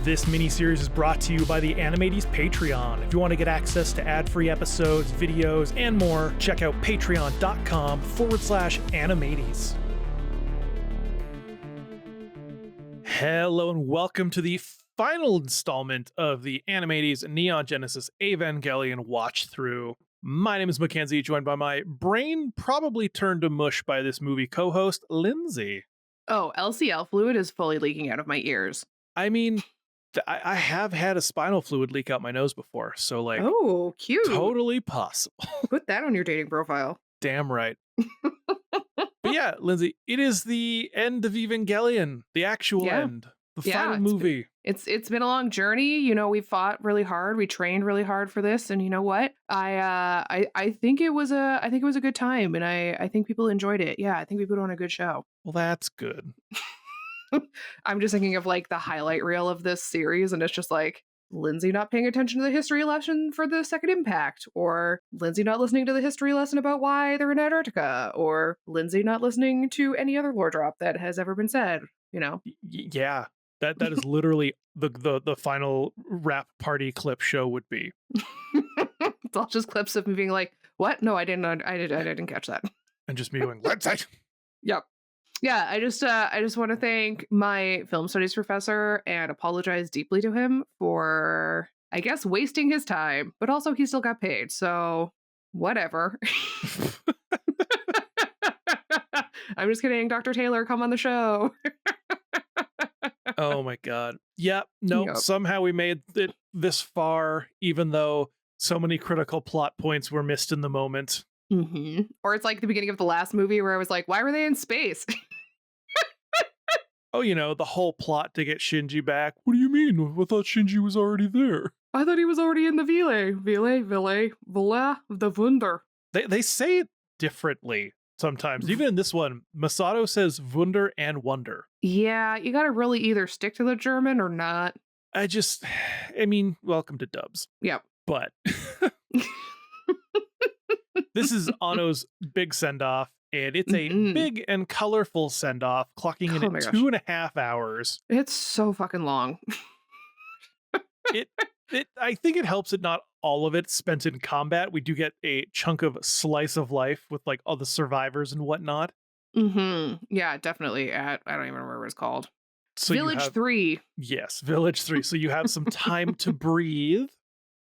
This mini-series is brought to you by the Animates Patreon. If you want to get access to ad-free episodes, videos, and more, check out patreon.com/Animates. Hello and welcome to the final installment of the Animates Neon Genesis Evangelion watch-through. My name is Mackenzie, joined by my brain probably turned to mush by this movie co-host, Lindsey. Oh, LCL fluid is fully leaking out of my ears. I mean, I have had a spinal fluid leak out my nose before, so like, oh, cute. Totally possible. Put that on your dating profile. Damn right. But yeah, Lindsey, it is the end of Evangelion, the actual end, the final movie. It's been a long journey. You know, we fought really hard, we trained really hard for this, and you know what? I think it was a good time, and I think people enjoyed it. Yeah, I think we put on a good show. Well, that's good. I'm just thinking of like the highlight reel of this series, and it's just like Lindsey not paying attention to the history lesson for the second impact, or Lindsey not listening to the history lesson about why they're in Antarctica, or Lindsey not listening to any other lore drop that has ever been said, you know? Yeah, that is literally the final rap party clip show would be. It's all just clips of me being like, what? No, I didn't catch that. And just me going, let's say. Yep. Yeah, I just want to thank my film studies professor and apologize deeply to him for, I guess, wasting his time, but also he still got paid, so whatever. I'm just kidding, Dr. Taylor, come on the show. Oh my god. Yep, nope. Somehow we made it this far, even though so many critical plot points were missed in the moment. Mm-hmm. Or it's like the beginning of the last movie where I was like, why were they in space? Oh, you know, the whole plot to get Shinji back. What do you mean? I thought Shinji was already there. I thought he was already in the Ville, the Wunder. They say it differently sometimes. Even in this one, Masato says Wunder and Wonder. Yeah, you gotta really either stick to the German or not. I mean, welcome to dubs. Yep. But this is Anno's big send-off, and it's a big and colorful send-off, clocking in at 2.5 hours. It's so fucking long. I think it helps that not all of it spent in combat. We do get a chunk of slice of life with like all the survivors and whatnot. Mm-hmm. Yeah, definitely. I don't even remember what it's called. So Village 3. Yes, Village 3. So you have some time to breathe.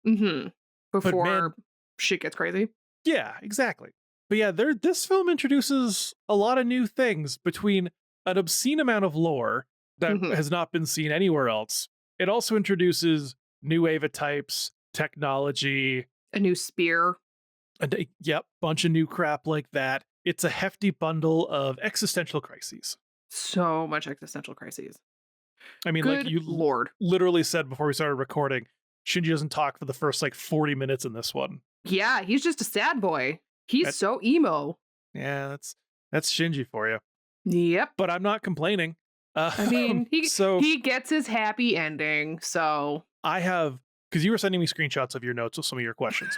Mm-hmm. Before shit gets crazy. Yeah, exactly. But yeah, this film introduces a lot of new things between an obscene amount of lore that has not been seen anywhere else. It also introduces new Eva types, technology. A new spear. Bunch of new crap like that. It's a hefty bundle of existential crises. So much existential crises. I mean, Good like you Lord. literally said before we started recording, Shinji doesn't talk for the first like 40 minutes in this one. Yeah, he's just a sad boy. He's so emo. Yeah, that's Shinji for you. Yep. But I'm not complaining. I mean, he gets his happy ending, so... I have, because you were sending me screenshots of your notes with some of your questions.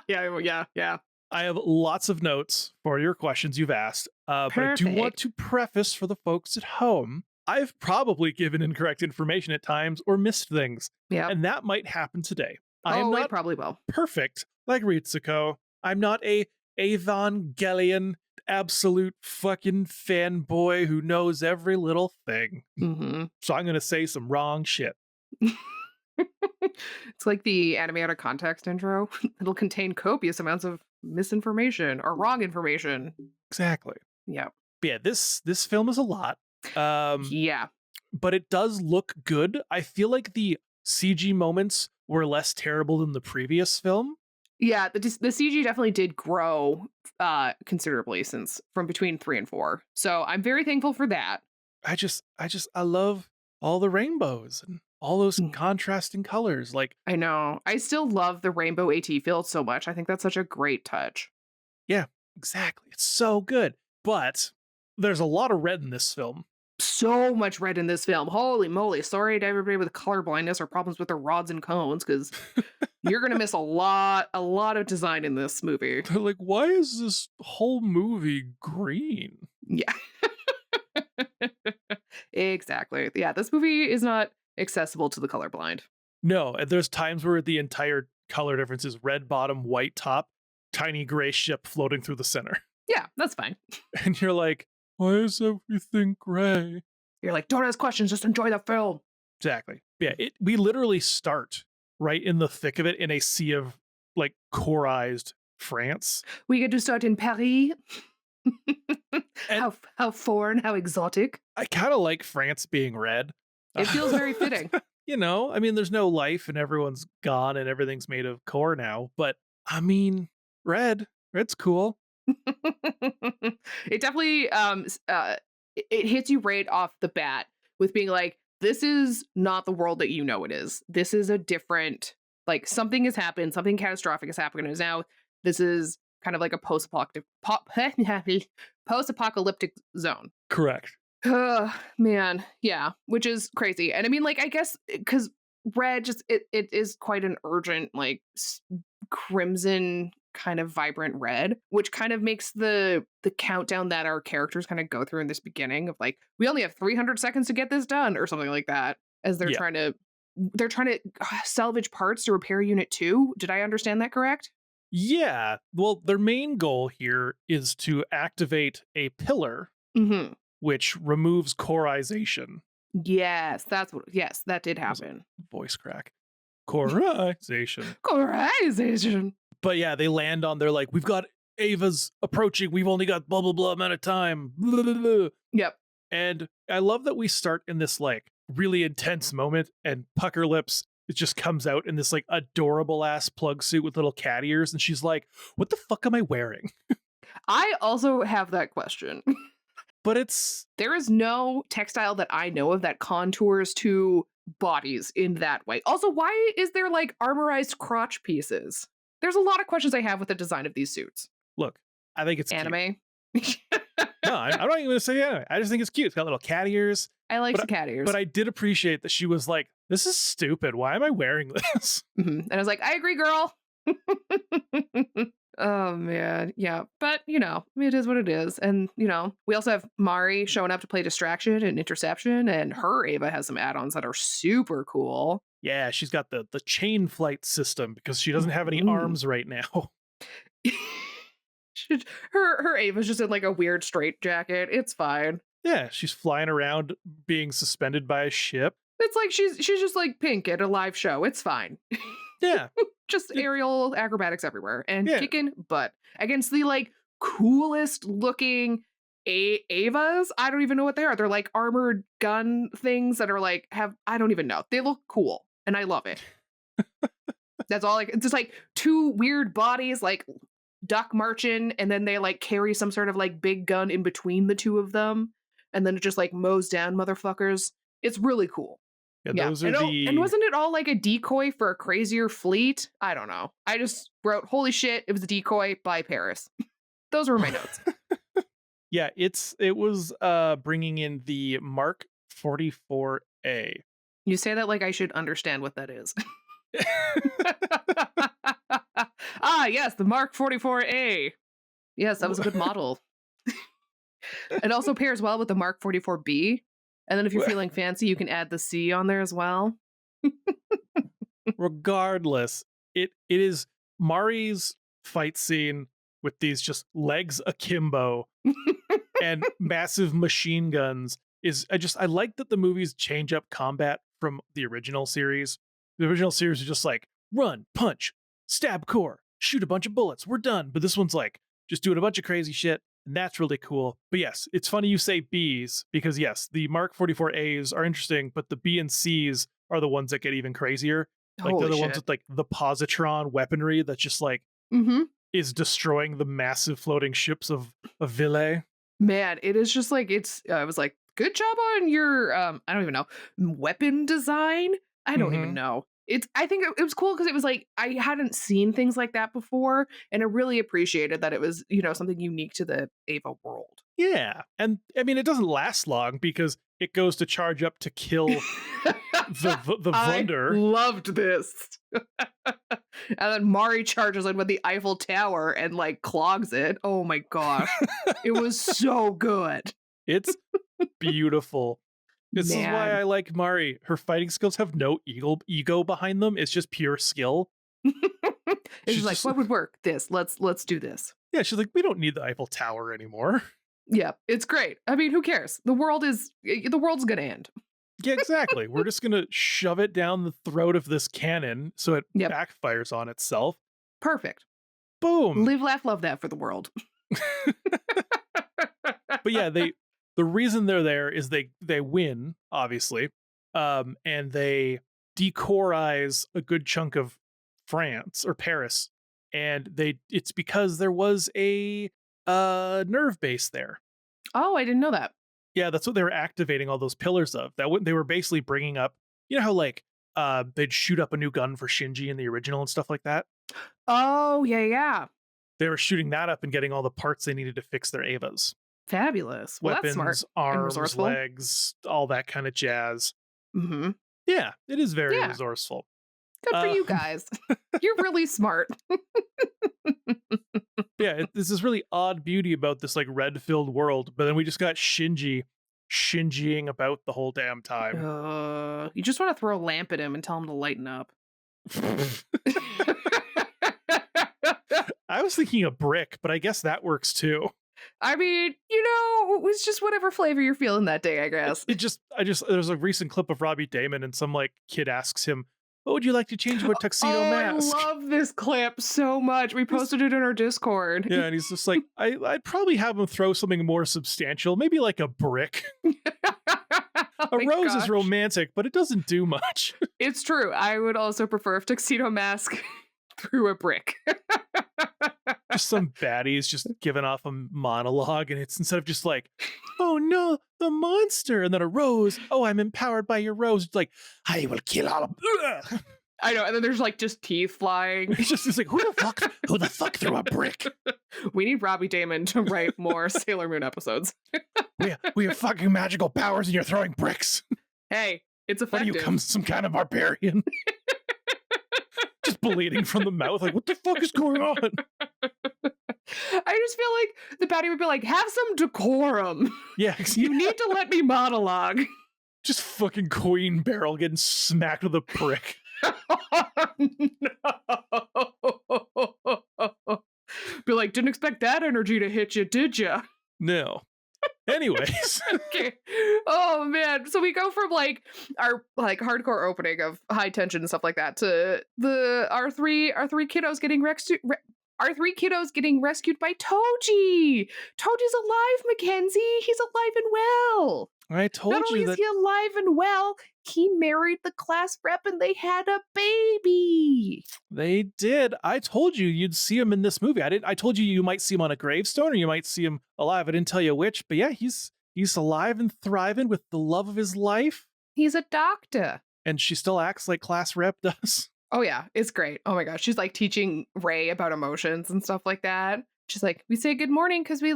Yeah. I have lots of notes for your questions you've asked, but I do want to preface for the folks at home, I've probably given incorrect information at times or missed things. Yeah. And that might happen today. I am not probably will. Perfect, like Ritsuko. I'm not a Evangelion absolute fucking fanboy who knows every little thing. Mm-hmm. So I'm going to say some wrong shit. It's like the anime out of context intro. It'll contain copious amounts of misinformation or wrong information. Exactly. Yeah. But yeah, this film is a lot. Yeah. But it does look good. I feel like the CG moments were less terrible than the previous film. Yeah, the CG definitely did grow considerably from between 3 and 4. So I'm very thankful for that. I love all the rainbows and all those contrasting colors. Like, I know. I still love the rainbow AT field so much. I think that's such a great touch. Yeah, exactly. It's so good. But there's a lot of red in this film. So much red in this film. Holy moly. Sorry to everybody with color blindness or problems with their rods and cones, because you're going to miss a lot of design in this movie. They're like, why is this whole movie green? Yeah. Exactly. Yeah, this movie is not accessible to the colorblind. No, and there's times where the entire color difference is red bottom, white top, tiny gray ship floating through the center. Yeah, that's fine. And you're like, why is everything gray? You're like, don't ask questions, just enjoy the film. Exactly. Yeah, we literally start right in the thick of it in a sea of like coreized France. We get to start in Paris. And how foreign, how exotic. I kind of like France being red. It feels very fitting. You know, I mean, there's no life and everyone's gone and everything's made of core now. But I mean, red's cool. It definitely it hits you right off the bat with being like, this is not the world that you know it is. This is a different, like, something has happened, something catastrophic has happened, and now this is kind of like a post-apocalyptic zone. Correct. Man, yeah, which is crazy. And I mean, like, I guess because red just it is quite an urgent, like, crimson kind of vibrant red, which kind of makes the countdown that our characters kind of go through in this beginning of like, we only have 300 seconds to get this done or something like that, as they're trying to salvage parts to repair unit 2. Did I understand that correct? Yeah. Well, their main goal here is to activate a pillar, which removes coreization. Yes, yes, that did happen. Voice crack. Coreization. Coreization. But yeah, they land on, they're like, we've got Ava's approaching. We've only got blah, blah, blah amount of time. Blah, blah, blah. Yep. And I love that we start in this like really intense moment and Pucker Lips, it just comes out in this like adorable ass plug suit with little cat ears. And she's like, what the fuck am I wearing? I also have that question. But there is no textile that I know of that contours to bodies in that way. Also, why is there like armorized crotch pieces? There's a lot of questions I have with the design of these suits. Look, I think it's anime. No, I'm not even going to say anime. I just think it's cute. It's got little cat ears. I like the cat ears. But I did appreciate that she was like, this is stupid. Why am I wearing this? And I was like, I agree, girl. Oh, man. Yeah. But, you know, it is what it is. And, you know, we also have Mari showing up to play Distraction and Interception. And her Ava has some add-ons that are super cool. Yeah, she's got the chain flight system because she doesn't have any arms right now. her Ava's just in like a weird straitjacket. It's fine. Yeah, she's flying around being suspended by a ship. It's like she's just like Pink at a live show. It's fine. Yeah. Just aerial acrobatics everywhere and kicking butt against the like coolest looking Avas. I don't even know what they are. They're like armored gun things that are like I don't even know. They look cool and I love it. That's all. Like, it's just like two weird bodies like duck marching, and then they like carry some sort of like big gun in between the two of them, and then it just like mows down motherfuckers. It's really cool. Yeah, those are and wasn't it all like a decoy for a crazier fleet? I don't know. I just wrote, holy shit, it was a decoy by Paris. Those were my notes. Yeah, it was bringing in the Mark 44A. You say that like I should understand what that is. Yes, the Mark 44A. Yes, that was a good model. It also pairs well with the Mark 44B. And then if you're feeling fancy, you can add the C on there as well. Regardless, it is Mari's fight scene with these just legs akimbo and massive machine guns I like that the movies change up combat from the original series. The original series is just like run, punch, stab core, shoot a bunch of bullets, we're done. But this one's like just doing a bunch of crazy shit. And that's really cool. But yes, it's funny you say Bs because yes, the Mark 44As are interesting, but the B and Cs are the ones that get even crazier. Like they're the ones with like the positron weaponry that just like is destroying the massive floating ships of Ville. Man, it is just like I was like, good job on your I don't even know, weapon design. I don't even know. I think it was cool because it was like I hadn't seen things like that before, and I really appreciated that it was, you know, something unique to the Ava world. Yeah, and I mean it doesn't last long because it goes to charge up to kill the Wunder. I loved this. And then Mari charges in with the Eiffel Tower and like clogs it. Oh my gosh. It was so good. It's beautiful. This is why Man. I like Mari. Her fighting skills have no ego behind them. It's just pure skill. It's She's just like, just what would work? This. Let's do this. yeah, she's like, we don't need the Eiffel Tower anymore. Yeah, it's great. I mean, who cares? The world's gonna end. Yeah, exactly. We're just gonna shove it down the throat of this cannon so it Yep. backfires on itself. Perfect. Boom. Live, laugh, love that for the world. But yeah, the reason they're there is they win, obviously, and they decorize a good chunk of France or Paris, and it's because there was a nerve base there. Oh, I didn't know that. Yeah, that's what they were activating all those pillars of. They were basically bringing up, you know how like they'd shoot up a new gun for Shinji in the original and stuff like that. Oh, yeah. They were shooting that up and getting all the parts they needed to fix their Avas. Fabulous. Well, Weapons, that's smart. arms, resourceful. legs, all that kind of jazz. Mm-hmm. Yeah, it is very Yeah. resourceful. Good for you guys. You're really smart. Yeah, there's this really odd beauty about this like red-filled world, but then we just got Shinjiing about the whole damn time. You just want to throw a lamp at him and tell him to lighten up. I was thinking a brick, but I guess that works too. I mean, it's just whatever flavor you're feeling that day, I guess. There's a recent clip of Robbie Damon and some like kid asks him, what would you like to change about tuxedo mask? I love this clip so much. We posted it in our Discord. Yeah, and he's just like, I'd probably have him throw something more substantial, maybe like a brick. Oh a rose gosh. is romantic, but it doesn't do much. It's true. I would also prefer if tuxedo mask through a brick. Just some baddies just giving off a monologue, and it's instead of just like, oh no, the monster, and then a rose, oh, I'm empowered by your rose. It's like, I will kill all of them. I know, and then there's like just teeth flying. It's like, who the fuck threw a brick? We need Robbie Damon to write more Sailor Moon episodes. we have fucking magical powers and you're throwing bricks. Hey, it's What are effective. you, some kind of barbarian? Just bleeding from the mouth. Like, what the fuck is going on? I just feel like the baddie would be like, have some decorum. Yeah, You need to let me monologue. just fucking Queen Barrel getting smacked with a brick. No. Be like, didn't expect that energy to hit you, did you? No. Anyways. Okay. Oh man. So we go from like our like hardcore opening of high tension and stuff like that to our three kiddos getting rescued by Toji. Toji's alive, Mackenzie. He's alive and well. I told Not only you is that he alive and well, he married the class rep and they had a baby. they did. I told you you'd see him in this movie. I told you might see him on a gravestone or you might see him alive. I didn't tell you which, but yeah, he's alive and thriving with the love of his life. He's a doctor. And she still acts like class rep does. Oh yeah, it's great. Oh my gosh, she's like teaching Ray about emotions and stuff like that. She's like, we say good morning because we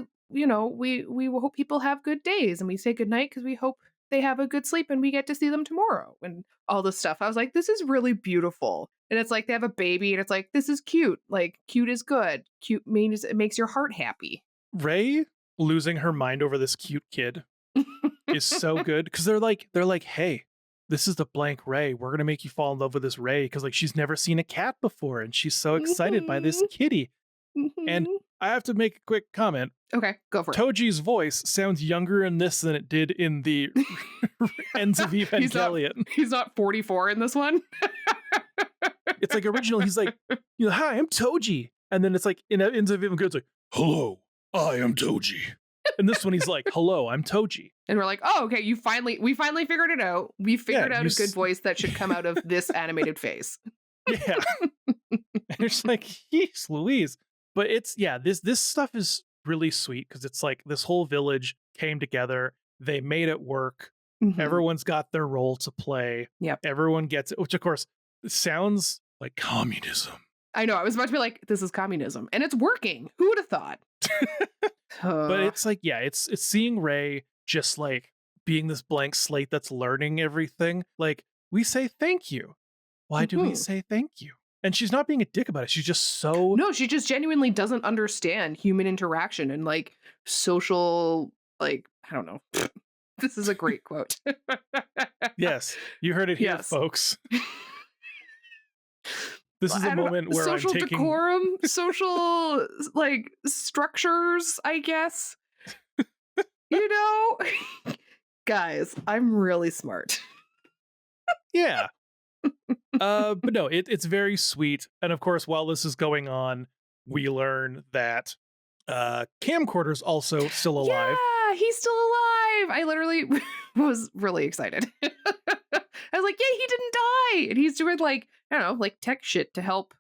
hope people have good days, and we say good night because we hope they have a good sleep and we get to see them tomorrow and all this stuff. I was like, this is really beautiful. And it's like they have a baby and it's like, this is cute. Like cute is good. Cute means it makes your heart happy. Ray losing her mind over this cute kid is so good because they're like, hey, this is the blank Ray. We're gonna make you fall in love with this Ray because like she's never seen a cat before and she's so excited by this kitty. And I have to make a quick comment. Okay, go for it. Toji's voice sounds younger in this than it did in the ends of Evangelion. He's not 44 in this one. It's like original. He's like, hi, I'm Toji. And then it's like in ends of Evangelion, it's like, hello, I am Toji. And this one he's like, hello, I'm Toji. And we're like, oh, okay, we finally figured it out. We figured out a good voice that should come out of this animated face. Yeah. And it's like, jeez Louise. But it's, yeah, this stuff is really sweet because it's like this whole village came together. They made it work. Mhm. Everyone's got their role to play. Yep. Everyone gets it, which of course sounds like communism. I know. I was about to be like, this is communism. And it's working. Who would have thought? But it's like, yeah, it's seeing Ray just like being this blank slate that's learning everything. Like, we say thank you. Why do we say thank you? And she's not being a dick about it. She's just so... No, she just genuinely doesn't understand human interaction and like social, like, I don't know. This is a great quote. Yes, you heard it here, Yes. folks. This is I a don't know, moment where social I'm taking. decorum, social like structures, I guess. You know, guys, I'm really smart. Yeah. But no, it's very sweet. And of course, while this is going on, we learn that Camcorder's also still alive. Yeah, he's still alive. I literally was really excited. I was like, yeah, he didn't die. And he's doing like, I don't know, like tech shit to help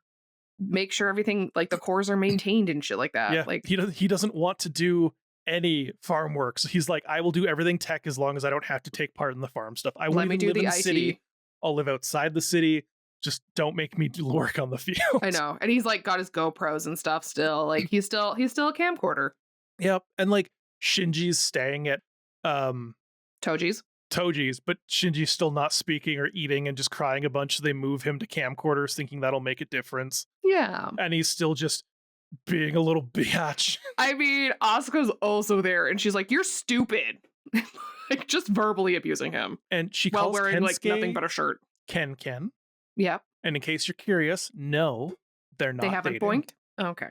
make sure everything, like the cores are maintained and shit like that. Yeah, Like, he doesn't want to do any farm work. So he's like, I will do everything tech as long as I don't have to take part in the farm stuff. I won't let me even do live the in the IT. city. I'll live outside the city. Just don't make me do work on the field. I know. And he's like got his GoPros and stuff still. Like he's still a camcorder. Yep. And like Shinji's staying at Toji's. Toji's, but Shinji's still not speaking or eating and just crying a bunch. So they move him to camcorders thinking that'll make a difference. Yeah. And he's still just being a little biatch. I mean, Asuka's also there and she's like, you're stupid. Like just verbally abusing him And she while calls wearing like Kensuke nothing but a shirt. Ken. Yep. And in case you're curious, no, they're not They haven't dating. boinked? Okay.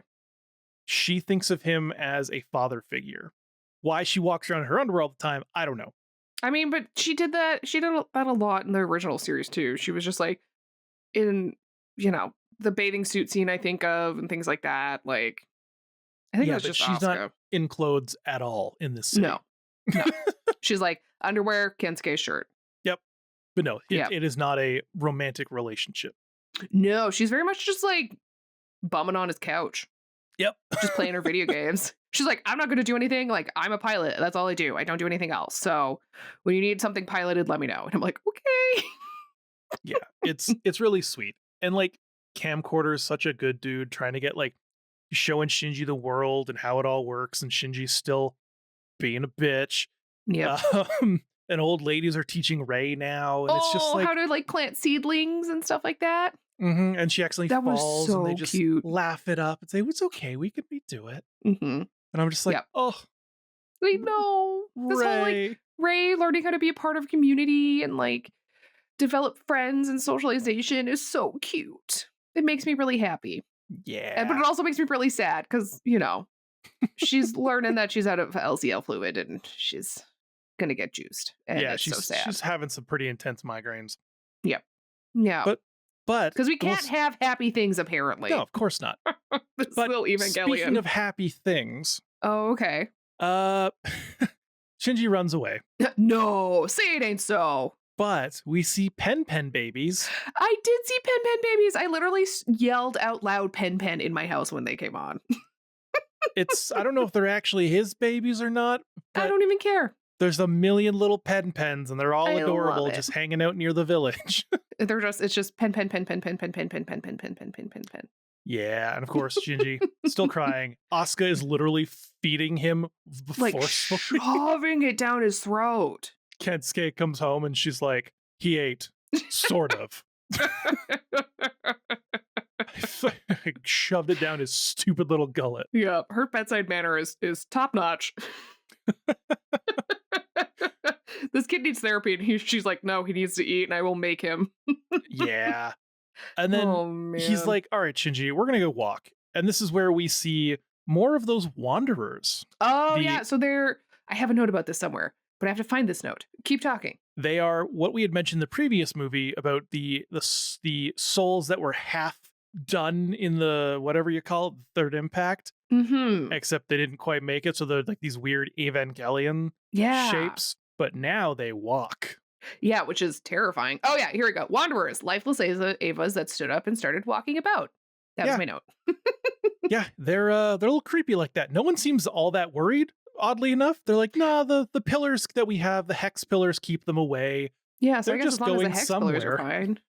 She thinks of him as a father figure. Why she walks around in her underwear all the time, I don't know. I mean, but she did that a lot in the original series too. She was just like in, the bathing suit scene I think of and things like that. Like I think Yeah, it was but just she's Asuka. not in clothes at all in this scene. No. She's like underwear, Kensuke shirt. But no, Yep. it is not a romantic relationship. No, she's very much just like bumming on his couch. Yep. Just playing her video games. She's like, I'm not going to do anything. Like, I'm a pilot. That's all I do. I don't do anything else. So when you need something piloted, let me know. And I'm like, okay. Yeah, it's really sweet. And like Camcorder is such a good dude trying to get like showing Shinji the world and how it all works, and Shinji's still being a bitch. Yeah. And old ladies are teaching Rei now, and it's just like how to like plant seedlings and stuff like that. and she accidentally That was falls, and they so just cute. laugh it up and say, "It's okay, we could redo it." Mm-hmm. And I'm just like, Yep. oh, Like, no. This whole like Rei. Ray learning how to be a part of community and like develop friends and socialization is so cute. It makes me really happy. Yeah. But it also makes me really sad because, she's learning that she's out of LCL fluid and she's going to get juiced. And Yeah, it's so sad. she's having some pretty intense migraines. Yeah. But Because we can't have happy things, apparently. No, of course not. This But little Evangelion. speaking of happy things, Oh, okay. Shinji runs away. No, say it ain't so. But we see Pen babies. I did see Pen babies. I literally yelled out loud Pen in my house when they came on. I don't know if they're actually his babies or not, I but don't even care. there's a million little Pens, and they're all I love adorable, it. just hanging out near the village. It's just pen. Yeah, and of course, Shinji still crying. Asuka is literally feeding him Like forcefully. shoving it down his throat. Kensuke comes home and she's like, he ate, sort of. Shoved it down his stupid little gullet. Yeah, her bedside manner is top notch. This kid needs therapy, and she's like, no, he needs to eat, and I will make him. Yeah. And then Oh, man. he's like, all right, Shinji, we're going to go walk. And this is where we see more of those wanderers. Oh, yeah. So I have a note about this somewhere, but I have to find this note. Keep talking. They are what we had mentioned in the previous movie about the souls that were half done in the whatever you call it, third impact, Mm-hmm. except they didn't quite make it. So they're like these weird Evangelion shapes, but now they walk. Yeah, which is terrifying. Oh, yeah, here we go. Wanderers, lifeless Avas that stood up and started walking about. That was my note. Yeah, they're a little creepy like that. No one seems all that worried, oddly enough. They're like, nah, the pillars that we have, the hex pillars, keep them away. Yeah, so They're I guess just as long as the going hex pillars are fine.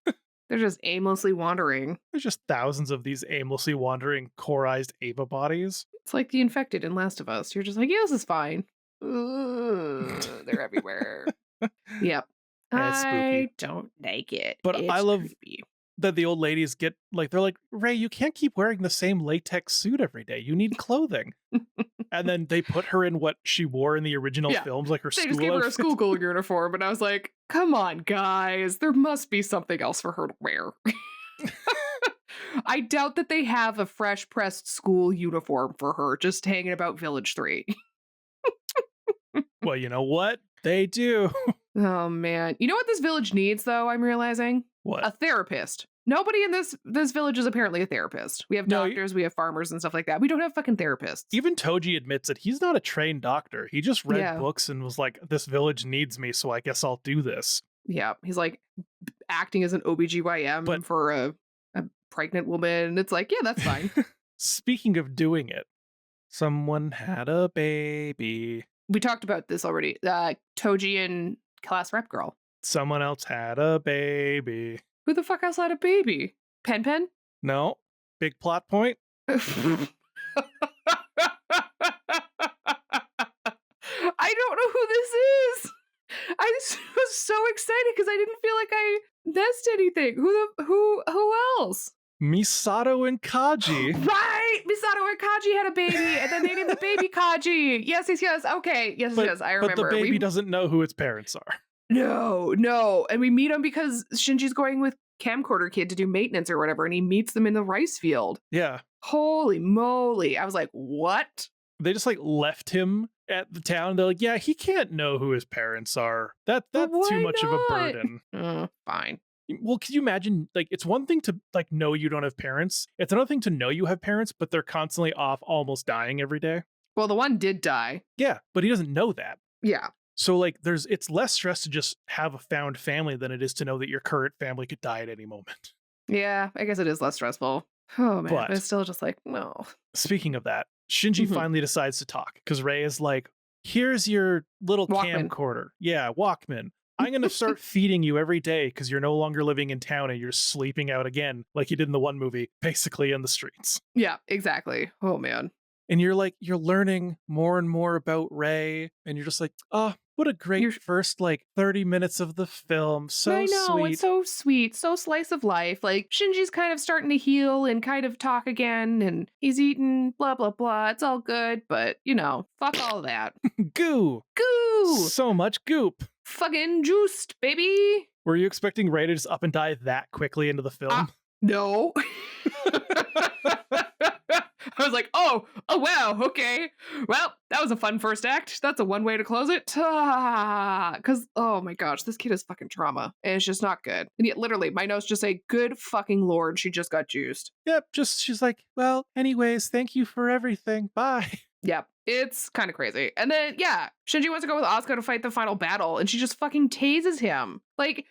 They're just aimlessly wandering. There's just thousands of these aimlessly wandering coreized Ava bodies. It's like the infected in Last of Us. You're just like, yeah, this is fine. They're everywhere. Yep. And it's spooky. I don't like it. But it's I love creepy. that the old ladies get like, they're like, Ray, you can't keep wearing the same latex suit every day. You need clothing. And then they put her in what she wore in the original Yeah. films, like her They school just gave her a outfit. schoolgirl uniform, and I was like, come on, guys. There must be something else for her to wear. I doubt that they have a fresh pressed school uniform for her just hanging about Village 3. Well, you know what? They do. Oh man. You know what this village needs though, I'm realizing? What? A therapist. Nobody in this village is apparently a therapist. We have No, doctors, we have farmers and stuff like that. We don't have fucking therapists. Even Toji admits that he's not a trained doctor. He just read Yeah. books and was like, this village needs me, so I guess I'll do this. Yeah. He's like acting as an OBGYN But- for a pregnant woman. And it's like, yeah, that's fine. Speaking of doing it, someone had a baby. We talked about this already. Toji and class rep girl. Someone else had a baby. Who the fuck else had a baby? Pen Pen? No? Big plot point? I don't know who this is. I was so excited because I didn't feel like I missed anything. Who else? Misato and Kaji. Right, Misato and Kaji had a baby, and then they named the baby Kaji. Yes. Okay, yes. I remember. But the baby doesn't know who its parents are. No, and we meet him because Shinji's going with Camcorder Kid to do maintenance or whatever, and he meets them in the rice field. Yeah. Holy moly! I was like, what? They just like left him at the town. They're like, yeah, he can't know who his parents are. That's Why too much of a not? burden. Fine. Well, could you imagine, like, it's one thing to like know you don't have parents. It's another thing to know you have parents, but they're constantly off almost dying every day. Well, the one did die. Yeah, but he doesn't know that. Yeah. So like it's less stress to just have a found family than it is to know that your current family could die at any moment. Yeah, I guess it is less stressful. Oh man, But- but it's still just like, no. Speaking of that, Shinji Mhm. finally decides to talk because Rei is like, here's your little Walkman. camcorder. Yeah, Walkman. I'm going to start feeding you every day because you're no longer living in town and you're sleeping out again like you did in the one movie, basically in the streets. Yeah, exactly. Oh man. And you're like, you're learning more and more about Rei, and you're just like, oh, what a great You're- first like 30 minutes of the film. So I know, sweet. it's so sweet, so slice of life. Like Shinji's kind of starting to heal and kind of talk again, and he's eating blah blah blah. It's all good, but you know, fuck all that. Goo. Goo! So much goop. Fucking juiced, baby. Were you expecting Rei to just up and die that quickly into the film? No. I was like, oh wow, okay. Well, that was a fun first act. That's a one way to close it. Because, oh my gosh, this kid is fucking trauma. And it's just not good. And yet, literally, my notes just say, good fucking lord, she just got juiced. Yep, just she's like, well, anyways, thank you for everything. Bye. Yep, it's kind of crazy. And then, yeah, Shinji wants to go with Asuka to fight the final battle, and she just fucking tases him. Like,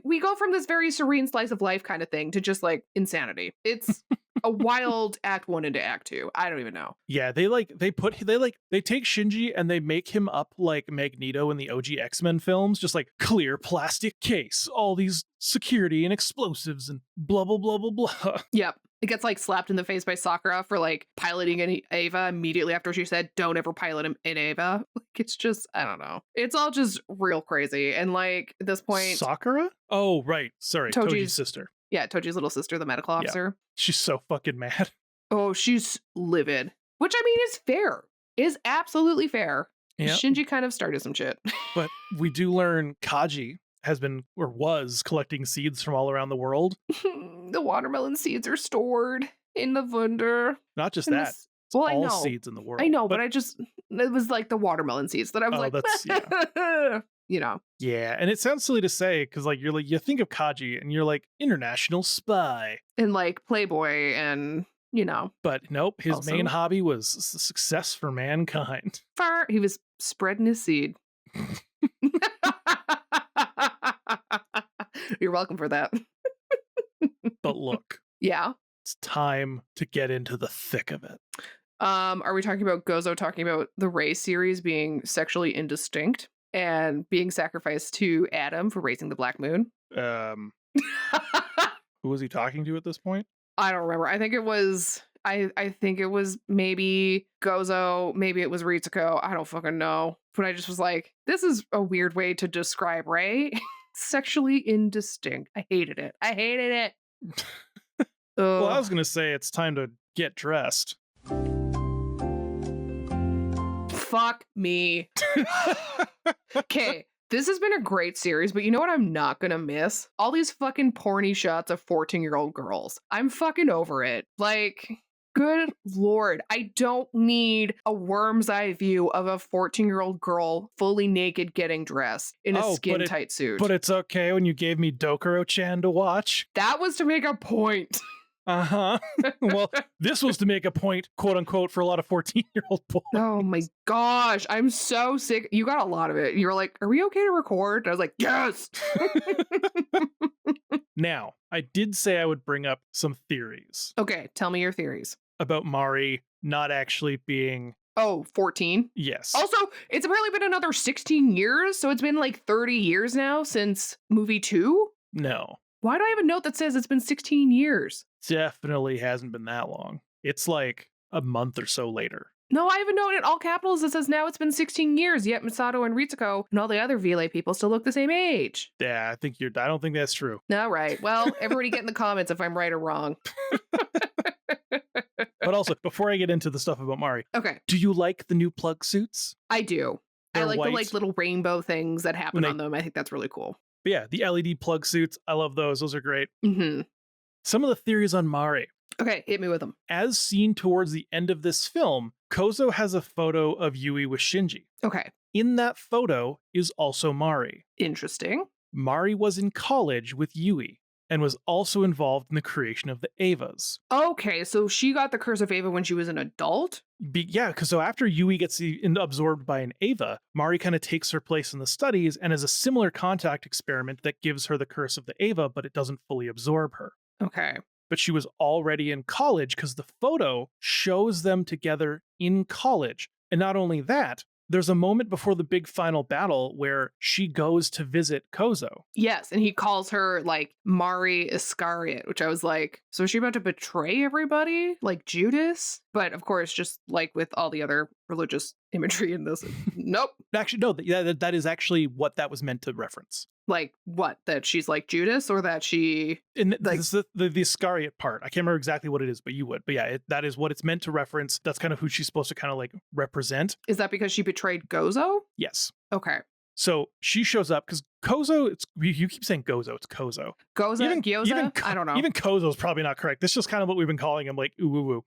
we go from this very serene slice of life kind of thing to just, like, insanity. It's a wild Act 1 into Act 2. I don't even know. Yeah, they take Shinji and they make him up like Magneto in the OG X-Men films, just like clear plastic case, all these security and explosives and blah blah blah blah blah. Yep. It gets like slapped in the face by Sakura for like piloting in Ava immediately after she said, don't ever pilot him in Ava. Like, it's just, I don't know. It's all just real crazy. And like at this point, Sakura? Oh, right. Sorry, Toji's Toji's sister. yeah, Toji's little sister, the medical officer. She's so fucking mad. Oh, she's livid. Which I mean is fair. Is absolutely fair. Yeah. Shinji kind of started some shit. But we do learn Kaji has been or was collecting seeds from all around the world. The watermelon seeds are stored in the Wunder. Not just And that. this- well, I all know. seeds in the world. I know, but it was like the watermelon seeds that I was Oh, like, that's- you know. Yeah, and it sounds silly to say because like you think of Kaji and you're like international spy, And like Playboy and, you know, but nope, his Also- main hobby was success for mankind. he was spreading his seed. You're welcome for that. But look, Yeah. it's time to get into the thick of it. Are we talking about Gozo talking about the Ray series being sexually indistinct and being sacrificed to Adam for raising the Black Moon? Who was he talking to at this point? I don't remember. I think it was maybe Gozo, maybe it was Ritsuko. I don't fucking know. But I just was like, this is a weird way to describe Ray. Sexually indistinct. I hated it. Well, I Ugh. was going to say it's time to get dressed. Fuck me. Okay, this has been a great series, but you know what I'm not gonna miss? All these fucking porny shots of 14-year-old girls. I'm fucking over it. Like, good lord, I don't need a worm's eye view of a 14-year-old girl fully naked getting dressed in a skin-tight suit. But it's okay when you gave me Dokuro-chan to watch. That was to make a point. Uh-huh. Well, this was to make a point, quote unquote, for a lot of 14-year-old boys. Oh my gosh, I'm so sick. You got a lot of it. You were like, are we okay to record? And I was like, yes. Now, I did say I would bring up some theories Okay, tell me your theories. about Mari not actually being... Oh, 14? Yes. Also, it's apparently been another 16 years, so it's been like 30 years now since movie 2? No. Why do I have a note that says it's been 16 years? Definitely hasn't been that long. It's like a month or so later. No, I have a note in all capitals that says now it's been 16 years, yet Misato and Ritsuko and all the other VLA people still look the same age. Yeah, I don't think that's true. All right. Well, everybody get in the comments if I'm right or wrong. But also, before I get into the stuff about Mari, Okay, do you like the new plug suits? I do. I They're like the white. little rainbow things that happen When they- on them. I think that's really cool. But yeah, the LED plug suits, I love those. Those are great. Mm-hmm. Some of the theories on Mari. Okay, hit me with them. As seen towards the end of this film, Kozo has a photo of Yui with Shinji. Okay, In that photo is also Mari. interesting. Mari was in college with Yui and was also involved in the creation of the Evas. Okay, so she got the Curse of Ava when she was an adult? Yeah, because so after Yui gets absorbed by an Eva, Mari kind of takes her place in the studies and has a similar contact experiment that gives her the curse of the Eva, but it doesn't fully absorb her. Okay. But she was already in college because the photo shows them together in college. And not only that, there's a moment before the big final battle where she goes to visit Kozo. Yes, and he calls her like Mari Iscariot, which I was like, so is she about to betray everybody like Judas? But of course, just like with all the other religious imagery in this, nope. Actually, no, that is actually what that was meant to reference. Like what? That she's like Judas, or that she And like this is the Iscariot part. I can't remember exactly what it is, but you would. But yeah, that is what it's meant to reference. That's kind of who she's supposed to kind of like represent. is that because she betrayed Gozo? Yes. Okay. So she shows up because Kozo, you keep saying Gozo, it's Kozo. Goza? Gyoza? I don't know. Even Kozo's probably not correct. This is just kind of what we've been calling him, like, ooh, woo, woo.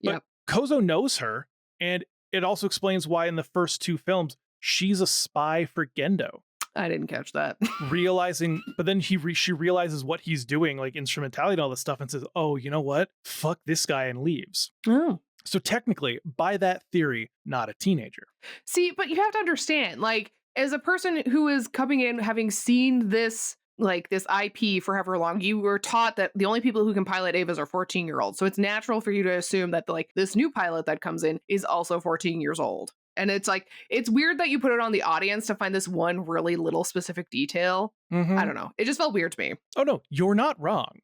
Yep. Kozo knows her, and it also explains why in the first two films, she's a spy for Gendo. I didn't catch that. Realizing, but then she realizes what he's doing, like instrumentality and all this stuff, and says, oh, you know what? Fuck this guy, and leaves. Oh. So technically, by that theory, not a teenager. See, but you have to understand, like, as a person who is coming in having seen this, like, this IP for however long, you were taught that the only people who can pilot Avas are 14-year-olds. So it's natural for you to assume that, like, this new pilot that comes in is also 14 years old. And it's like, it's weird that you put it on the audience to find this one really little specific detail. Mhm. I don't know. It just felt weird to me. Oh, no, you're not wrong.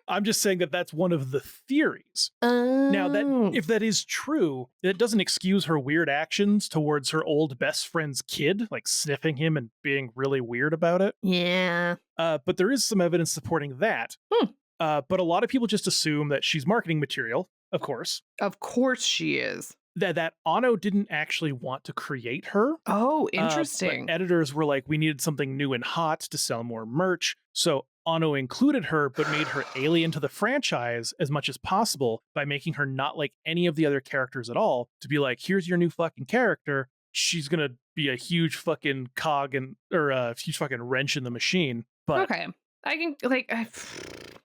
I'm just saying that that's one of the theories. Now, that if that is true, it doesn't excuse her weird actions towards her old best friend's kid, like sniffing him and being really weird about it. Yeah. But there is some evidence supporting that. But a lot of people just assume that she's marketing material, of course. Of course she is. That Ano didn't actually want to create her. Oh, But interesting. editors were like, we needed something new and hot to sell more merch. So Ano included her, but made her alien to the franchise as much as possible by making her not like any of the other characters at all. To be like, here's your new fucking character. She's going to be a huge fucking cog or a huge fucking wrench in the machine. But Okay. I can, like,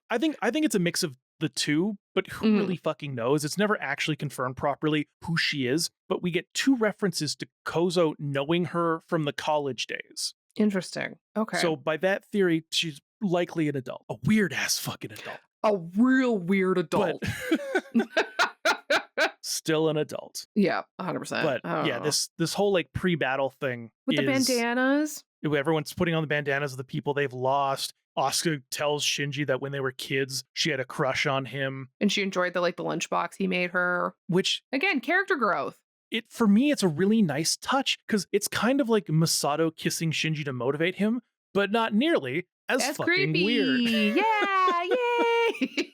I think it's a mix of the two, but who really fucking knows? It's never actually confirmed properly who she is, but we get two references to Kozo knowing her from the college days. interesting. Okay. So by that theory, she's likely an adult, a weird ass fucking adult, a real weird adult. but still an adult. Yeah, 100%. But yeah, this whole like pre-battle thing with the bandanas. Everyone's putting on the bandanas of the people they've lost. Asuka tells Shinji that when they were kids, she had a crush on him. And she enjoyed the lunchbox he made her. Which, again, character growth. For me, it's a really nice touch because it's kind of like Masato kissing Shinji to motivate him, but not nearly. as That's fucking creepy. weird. Yeah, yay!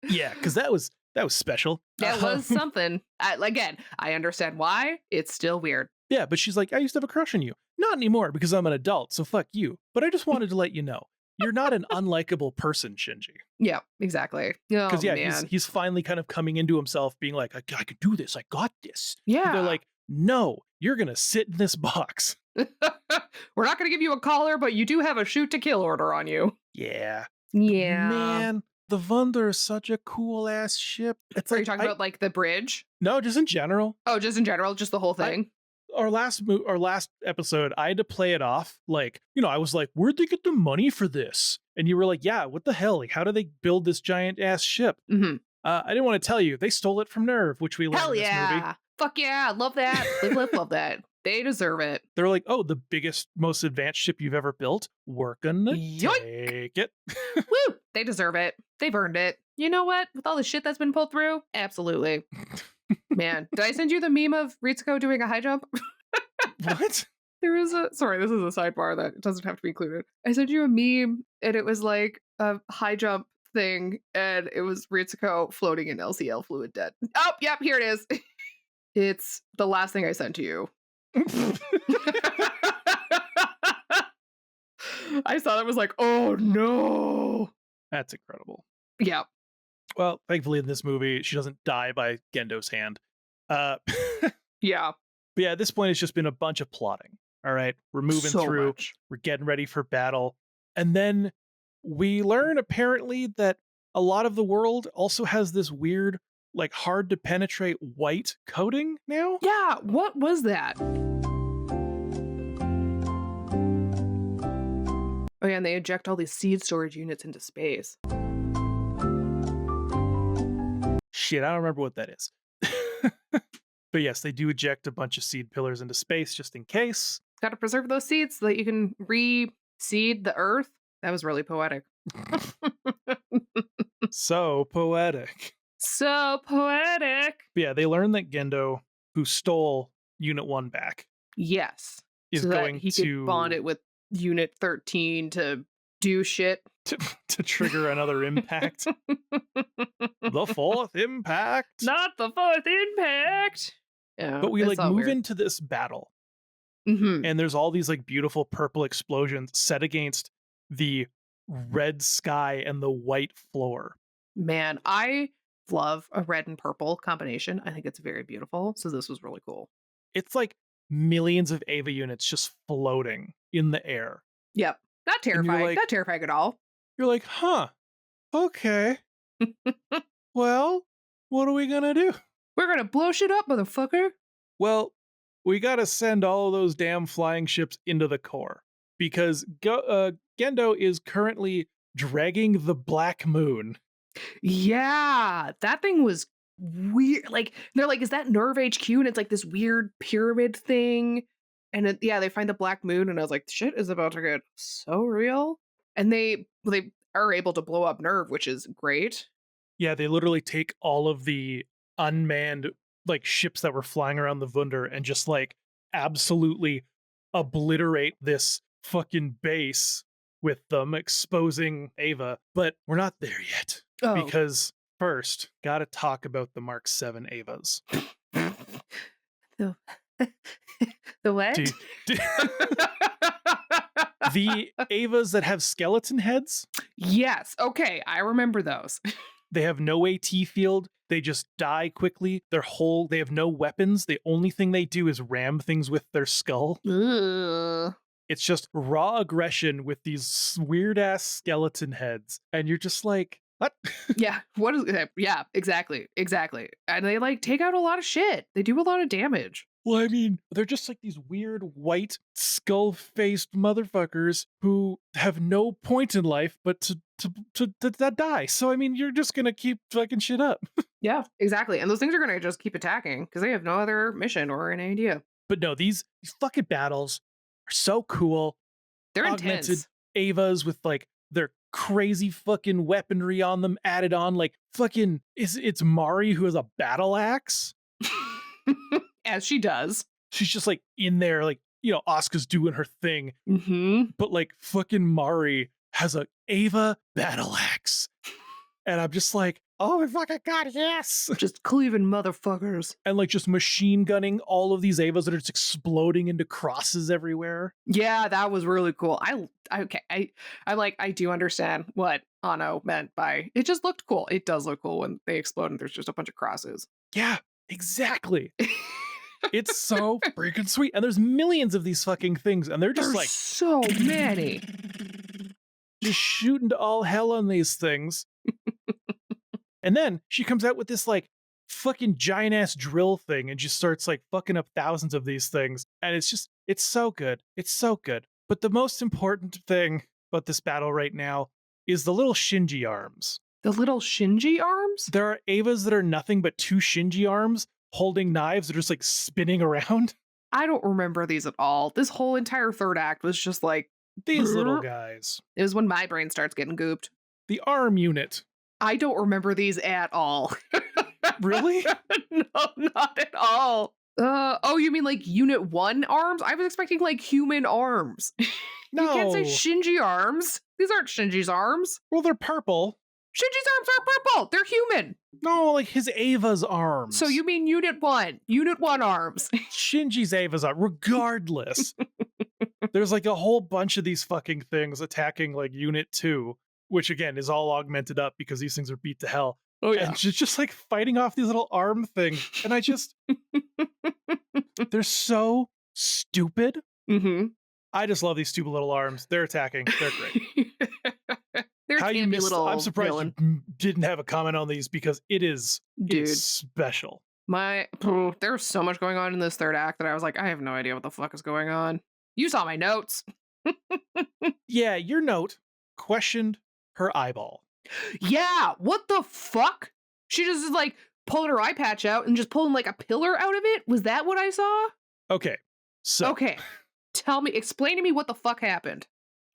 Yeah, because that was special. That was something. Again, I understand why. It's still weird. Yeah, but she's like, I used to have a crush on you. Not anymore because I'm an adult, so fuck you. But I just wanted to let you know, you're not an unlikable person, Shinji. Yeah, exactly. Oh, Because yeah, man. he's finally kind of coming into himself, being like, I can do this. I got this. Yeah. They're like, no, you're gonna sit in this box. We're not going to give you a collar, but you do have a shoot to kill order on you. Yeah. Yeah. Man, the Wunder is such a cool ass ship. It's Are like you talking about like the bridge? no, just in general. Oh, just in general, just the whole thing. Our last episode, I had to play it off like, I was like, where'd they get the money for this? And you were like, yeah, what the hell? Like, how do they build this giant ass ship? Mm-hmm. I didn't want to tell you. They stole it from Nerve, which we learned Hell in this movie. yeah. Fuck yeah. Love that. Love that. They deserve it. They're like, oh, the biggest, most advanced ship you've ever built. We're gonna Yoink. take it. Woo! They deserve it. They've earned it. You know what? With all the shit that's been pulled through, absolutely. Man, did I send you the meme of Ritsuko doing a high jump? What? There is sorry, this is a sidebar that doesn't have to be included. I sent you a meme and it was like a high jump thing and it was Ritsuko floating in LCL fluid dead. Oh, yep, here it is. It's the last thing I sent to you. I saw that, was like, oh no. That's incredible. Yeah. Well, thankfully in this movie, she doesn't die by Gendo's hand. Yeah. But yeah, at this point, it's just been a bunch of plotting. All right, we're moving So through. much. We're getting ready for battle. And then we learn apparently that a lot of the world also has this weird, like hard to penetrate white coating now. Yeah, what was that? Oh yeah, and they eject all these seed storage units into space. Shit, I don't remember what that is. But yes, they do eject a bunch of seed pillars into space just in case. Got to preserve those seeds so that you can reseed the earth. That was really poetic. So poetic. So poetic. But yeah, they learn that Gendo, who stole Unit 1 back, Yes. is so going that he to could bond it with Unit 13 to do shit. to trigger another impact. The fourth impact. Not the fourth impact. Yeah, But we it's like all move weird. into this battle, Mhm. and there's all these like beautiful purple explosions set against the red sky and the white floor. Man, I love a red and purple combination. I think it's very beautiful. So this was really cool. It's like millions of Ava units just floating in the air. Yep. Not you're terrifying. like- Not terrifying at all. You're like, huh, okay. Well, what are we gonna do? We're gonna blow shit up, motherfucker. Well, we gotta send all of those damn flying ships into the core because Gendo is currently dragging the Black Moon. Yeah, that thing was weird. Like they're like, is that Nerve HQ? And it's like this weird pyramid thing. And yeah, they find the Black Moon, and I was like, shit is about to get so real. And they are able to blow up Nerve, which is great. Yeah, they literally take all of the unmanned like ships that were flying around the Wunder and just like absolutely obliterate this fucking base with them, exposing Ava. But we're not there yet. Oh, Because first, gotta talk about the Mark 7 Avas. the what? The Avas that have skeleton heads, Yes. Okay, I remember those. they have no AT field. They just die quickly. They have no weapons. The only thing they do is ram things with their skull. Ugh. It's just raw aggression with these weird ass skeleton heads. And you're just like, what? Yeah. What is that? Yeah, exactly. Exactly. And they like take out a lot of shit. They do a lot of damage. Well, I mean, they're just like these weird white skull-faced motherfuckers who have no point in life but to die. So I mean, you're just gonna keep fucking shit up. Yeah, exactly. And those things are gonna just keep attacking because they have no other mission or an idea. But no, these fucking battles are so cool. They're Augmented intense. Avas with like their crazy fucking weaponry on them added on, like fucking it's Mari who has a battle axe. As she does. She's just like in there, like Asuka's doing her thing, Mm-hmm. but like fucking Mari has a Ava battle axe. And I'm just like, oh my fucking God, yes. Just cleaving motherfuckers. And like just machine gunning all of these Avas that are just exploding into crosses everywhere. Yeah, that was really cool. I do understand what Ano meant by it just looked cool. It does look cool when they explode and there's just a bunch of crosses. Yeah, exactly. It's so freaking sweet. And there's millions of these fucking things. And they're just There's like so many. just shooting to all hell on these things. And then she comes out with this like fucking giant ass drill thing and just starts like fucking up thousands of these things. And it's so good. It's so good. But the most important thing about this battle right now is the little Shinji arms. The little Shinji arms? There are Avas that are nothing but two Shinji arms holding knives that are just like spinning around. I don't remember these at all. This whole entire third act was just like These little guys. It was when my brain starts getting gooped. The arm unit. I don't remember these at all. Really? No, not at all. Oh, you mean like Unit 1 arms? I was expecting like human arms. No. You can't say Shinji arms. These aren't Shinji's arms. Well, they're purple. Shinji's arms are purple. They're human. No, like his Ava's arms. So you mean Unit 1. Unit 1 arms. Shinji's Ava's arms. Regardless. There's like a whole bunch of these fucking things attacking like Unit 2, which again is all augmented up because these things are beat to hell. Oh yeah. And just like fighting off these little arm things. And I just they're so stupid. Mm-hmm. I just love these stupid little arms. They're attacking. They're great. They're candy little I'm surprised villain. you didn't have a comment on these because it's Dude. special. There's so much going on in this third act that I was like, I have no idea what the fuck is going on. You saw my notes. Yeah, your note questioned her eyeball. Yeah, what the fuck? She just is like pulling her eye patch out and just pulling like a pillar out of it? Was that what I saw? Okay, so Okay. Explain to me what the fuck happened.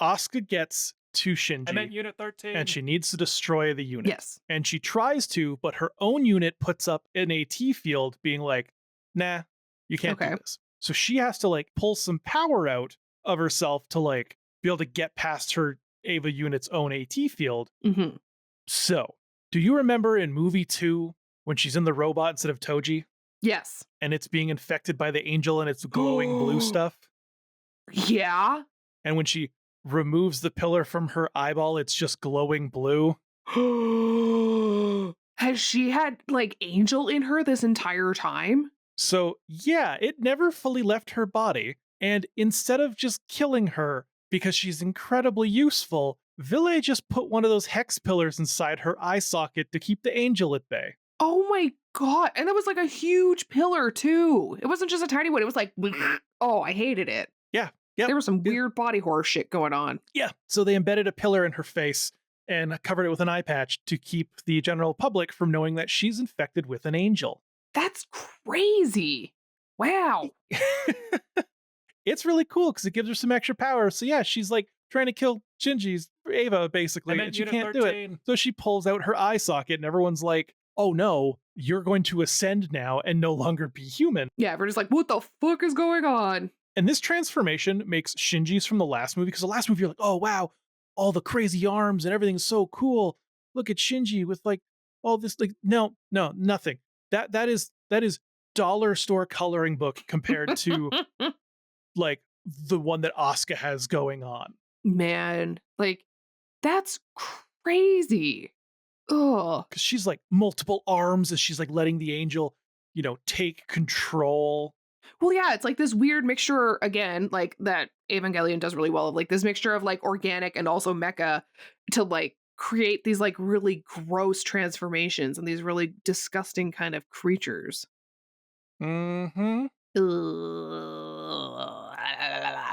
Asuka gets to Shinji. I meant Unit 13. And she needs to destroy the unit. Yes. And she tries to, but her own unit puts up an AT field being like, nah, you can't do this. So she has to like pull some power out of herself to like be able to get past her Ava unit's own AT field. Mm-hmm. So, do you remember in movie 2 when she's in the robot instead of Toji? Yes. And it's being infected by the angel and it's glowing blue stuff? Yeah. And when she removes the pillar from her eyeball, it's just glowing blue. Has she had like angel in her this entire time? So yeah, it never fully left her body. And instead of just killing her because she's incredibly useful, Ville just put one of those hex pillars inside her eye socket to keep the angel at bay. Oh my god. And it was like a huge pillar too. It wasn't just a tiny one. It was like, oh, I hated it. Yeah. Yep. There was some weird body horror shit going on. Yeah. So they embedded a pillar in her face and covered it with an eye patch to keep the general public from knowing that she's infected with an angel. That's crazy. Wow. It's really cool because it gives her some extra power. So yeah, she's like trying to kill Shinji's Ava basically, and she can't do it. So she pulls out her eye socket and everyone's like, oh no, you're going to ascend now and no longer be human. Yeah, we're just like, what the fuck is going on? And this transformation makes Shinji's from the last movie, because the last movie you're like, oh wow, all the crazy arms and everything's so cool. Look at Shinji with like all this, like, no, nothing. That is dollar store coloring book compared to like the one that Asuka has going on. Man, like, that's crazy. Ugh. Because she's like multiple arms as she's like letting the angel, take control. Well, yeah, it's like this weird mixture, again, like that Evangelion does really well, of like this mixture of like organic and also mecha to like create these like really gross transformations and these really disgusting kind of creatures. Mm-hmm.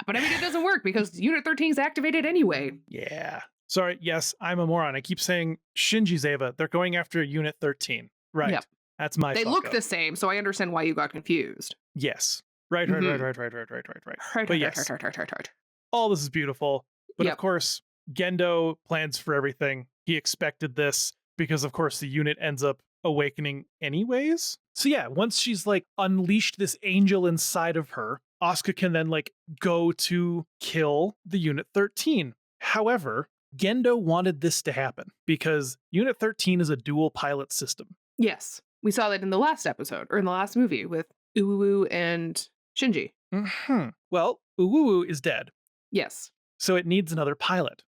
But I mean, it doesn't work because Unit 13 is activated anyway. Yeah. Sorry, yes, I'm a moron. I keep saying Shinji's Ava. They're going after Unit 13. Right. Yep. That's my They fuck look up. the same, so I understand why you got confused. Yes. Right. But yes, Right. all this is beautiful. But Yep. of course, Gendo plans for everything. He expected this because, of course, the unit ends up awakening anyways. So yeah, once she's like unleashed this angel inside of her, Asuka can then like go to kill the Unit 13. However, Gendo wanted this to happen because Unit 13 is a dual pilot system. Yes. We saw that in the last episode, or in the last movie with Uwu and Shinji. Well, Uwu is dead, Yes. so it needs another pilot.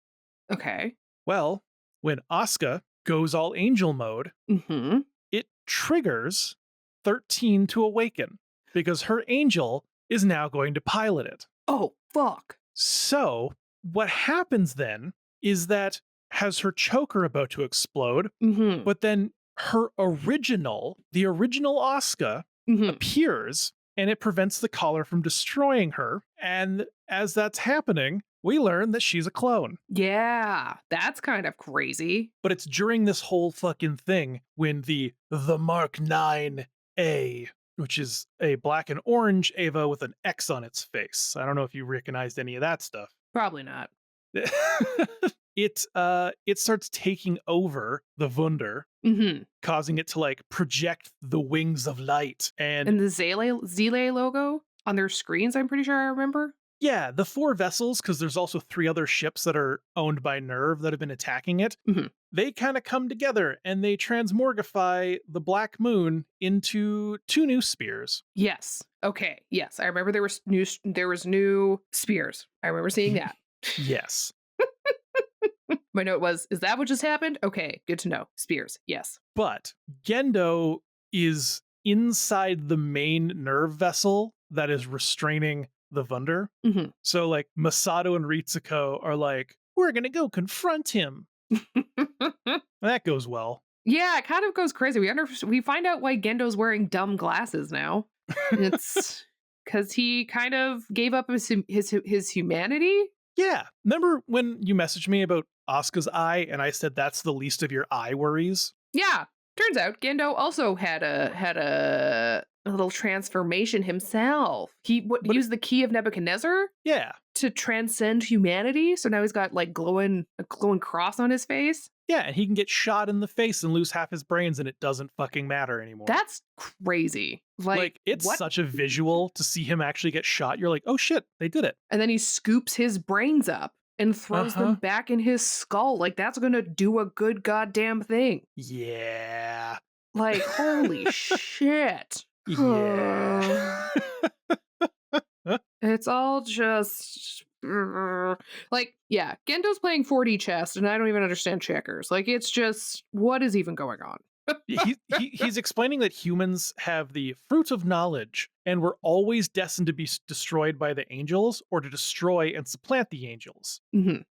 Okay. Well, when Asuka goes all angel mode, Mm-hmm. it triggers 13 to awaken because her angel is now going to pilot it. Oh, fuck. So, what happens then is that has her choker about to explode, Mm-hmm. but then the original Asuka Mm-hmm. appears and it prevents the collar from destroying her. And as that's happening, we learn that she's a clone. Yeah, that's kind of crazy. But it's during this whole fucking thing when the Mark 9A, which is a black and orange Ava with an X on its face. I don't know if you recognized any of that stuff. Probably not. It starts taking over the Wunder, Mm-hmm. causing it to like project the wings of light. And the Zele logo on their screens, I'm pretty sure I remember. Yeah, the 4 vessels, because there's also 3 other ships that are owned by Nerve that have been attacking it. Mhm. They kind of come together and they transmorgify the Black Moon into 2 new spears. Yes. Okay. Yes, I remember there was new spears. I remember seeing that. Yes. My note was, is that what just happened? Okay, good to know. Spears. Yes. But Gendo is inside the main Nerve vessel that is restraining the Wunder. Mhm. So like Masato and Ritsuko are like, we're gonna go confront him. And that goes well. Yeah, it kind of goes crazy. We find out why Gendo's wearing dumb glasses now. It's because he kind of gave up his humanity. Yeah. Remember when you messaged me about Asuka's eye and I said that's the least of your eye worries? Yeah. Turns out Gendo also had a little transformation himself. He used the key of Nebuchadnezzar Yeah. to transcend humanity. So now he's got like a glowing cross on his face. Yeah, and he can get shot in the face and lose half his brains and it doesn't fucking matter anymore. That's crazy. Like it's what? such a visual to see him actually get shot. You're like, oh shit, they did it. And then he scoops his brains up and throws them back in his skull. Like that's gonna do a good goddamn thing. Yeah. Like, holy shit. Yeah. It's all just like, yeah, Gendo's playing 4D chess and I don't even understand checkers. Like, it's just, what is even going on? He's explaining that humans have the fruit of knowledge and we're always destined to be destroyed by the angels or to destroy and supplant the angels. Mm-hmm.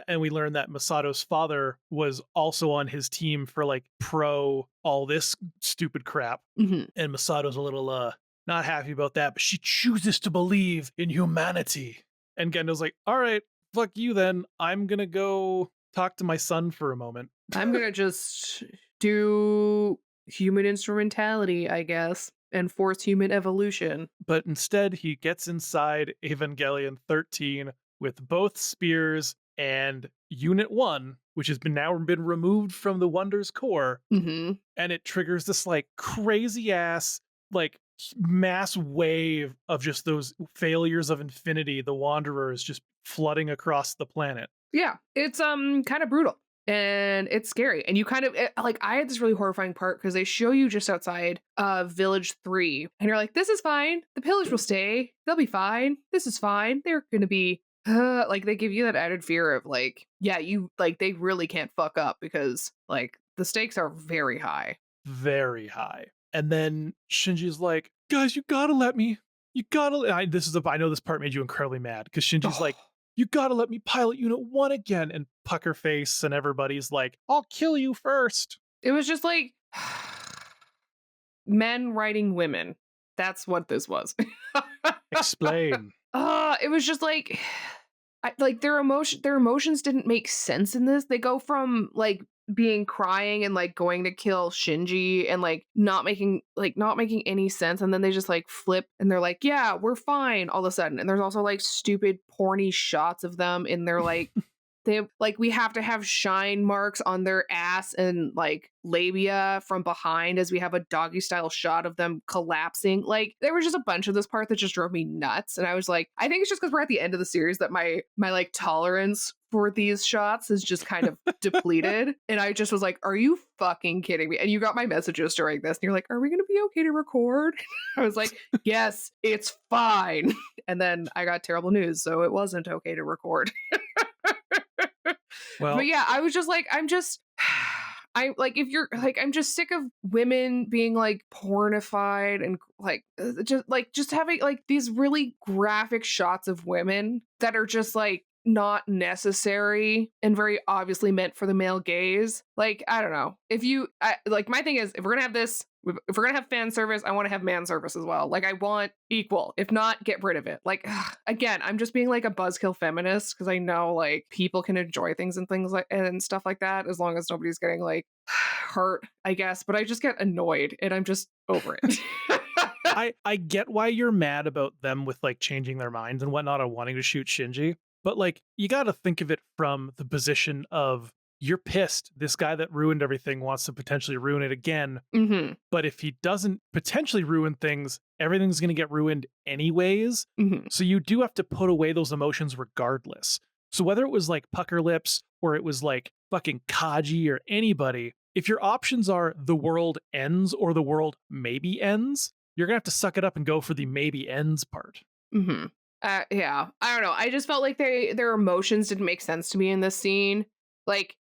And we learned that Masato's father was also on his team for like pro all this stupid crap. Mm-hmm. And Masato's a little not happy about that, but she chooses to believe in humanity. And Gendo's like, all right, fuck you then. I'm gonna go talk to my son for a moment. I'm gonna just do human instrumentality, I guess, and force human evolution. But instead, he gets inside Evangelion 13 with both spears and Unit 1, which has now been removed from the Wonder's core. Mm-hmm. And it triggers this like crazy ass, like mass wave of just those failures of infinity, the Wanderers just flooding across the planet. Yeah, it's kind of brutal. And it's scary. And you kind of like, I had this really horrifying part because they show you just outside Village 3. And you're like, this is fine. The pillage will stay. They'll be fine. This is fine. They're going to be like, they give you that added fear of like, yeah, you like, they really can't fuck up because like the stakes are very high. Very high. And then Shinji's like, guys, you gotta let me. You gotta. I know this part made you incredibly mad because Shinji's like, you gotta let me pilot Unit 1 again. And Pucker Face and everybody's like, I'll kill you first. It was just like men writing women. That's what this was. Explain. It was just like, like their emotions didn't make sense in this. They go from like being crying and like going to kill Shinji and like not making any sense, and then they just like flip and they're like, yeah, we're fine all of a sudden. And there's also like stupid porny shots of them in their like we have to have shine marks on their ass and like labia from behind as we have a doggy style shot of them collapsing. Like there was just a bunch of this part that just drove me nuts. And I was like, I think it's just because we're at the end of the series that my like tolerance for these shots is just kind of depleted. And I just was like, are you fucking kidding me? And you got my messages during this and you're like, are we going to be okay to record? I was like, yes, it's fine. And then I got terrible news. So it wasn't okay to record. Well, but yeah, I was just like, I'm just sick of women being like pornified and like just having like these really graphic shots of women that are just like not necessary and very obviously meant for the male gaze. Like, I don't know. My thing is, if we're gonna have this, if we're gonna have fan service, I want to have man service as well. Like, I want equal. If not, get rid of it. Like, again, I'm just being like a buzzkill feminist because I know like people can enjoy things and stuff like that as long as nobody's getting like hurt, I guess. But I just get annoyed and I'm just over it. I get why you're mad about them with like changing their minds and whatnot on wanting to shoot Shinji, but like you got to think of it from the position of you're pissed. This guy that ruined everything wants to potentially ruin it again. Mm-hmm. But if he doesn't potentially ruin things, everything's going to get ruined anyways. Mm-hmm. So you do have to put away those emotions regardless. So whether it was like Pucker Lips or it was like fucking Kaji or anybody, if your options are the world ends or the world maybe ends, you're going to have to suck it up and go for the maybe ends part. Mm-hmm. Yeah, I don't know. I just felt like their emotions didn't make sense to me in this scene. Like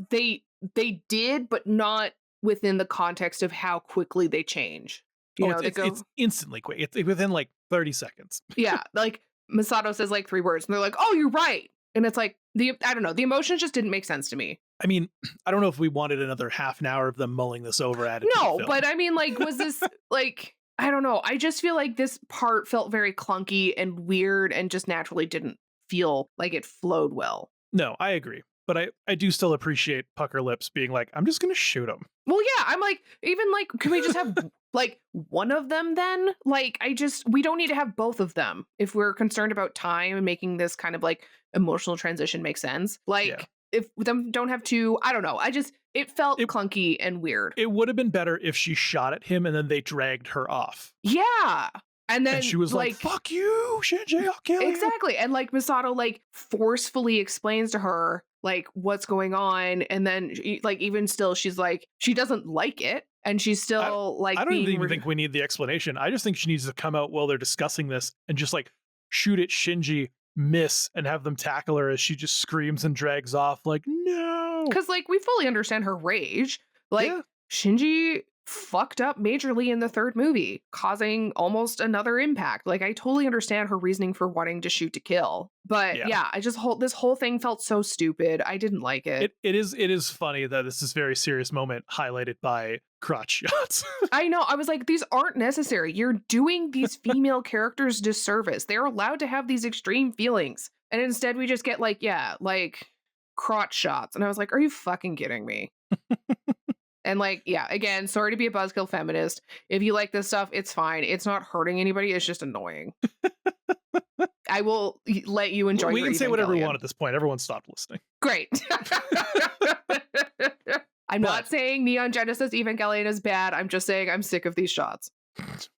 they did, but not within the context of how quickly they change. It's instantly quick. It's within like 30 seconds. Yeah, like Masato says like 3 words, and they're like, "Oh, you're right," and it's like I don't know. The emotions just didn't make sense to me. I mean, I don't know if we wanted another half an hour of them mulling this over at it. No, but I mean, like, was this like? I don't know. I just feel like this part felt very clunky and weird and just naturally didn't feel like it flowed well. No, I agree. But I do still appreciate Pucker Lips being like, I'm just going to shoot him. Well, yeah, I'm like, even like, can we just have like one of them then? Like, we don't need to have both of them if we're concerned about time and making this kind of like emotional transition make sense. Like, yeah. If them don't have 2, I don't know. It felt clunky and weird. It would have been better if she shot at him and then they dragged her off. Yeah. And then she was like, fuck you, Shinji, I'll kill you. Exactly. And like Masato like forcefully explains to her like what's going on. And then like even still, she's like, she doesn't like it. And she's still I don't even think we need the explanation. I just think she needs to come out while they're discussing this and just like shoot at Shinji, miss, and have them tackle her as she just screams and drags off like, no. Because like we fully understand her rage. Like Shinji fucked up majorly in the 3rd movie, causing almost another impact. Like I totally understand her reasoning for wanting to shoot to kill. But yeah, this whole thing felt so stupid. I didn't like it. It is funny that this is very serious moment highlighted by crotch shots. I know. I was like, these aren't necessary. You're doing these female characters disservice. They're allowed to have these extreme feelings. And instead we just get like crotch shots. And I was like, are you fucking kidding me? And like, yeah, again, sorry to be a buzzkill feminist. If you like this stuff, it's fine. It's not hurting anybody. It's just annoying. I will let you enjoy. We can say whatever we want at this point. Everyone stopped listening. Great. I'm not saying Neon Genesis Evangelion is bad. I'm just saying I'm sick of these shots.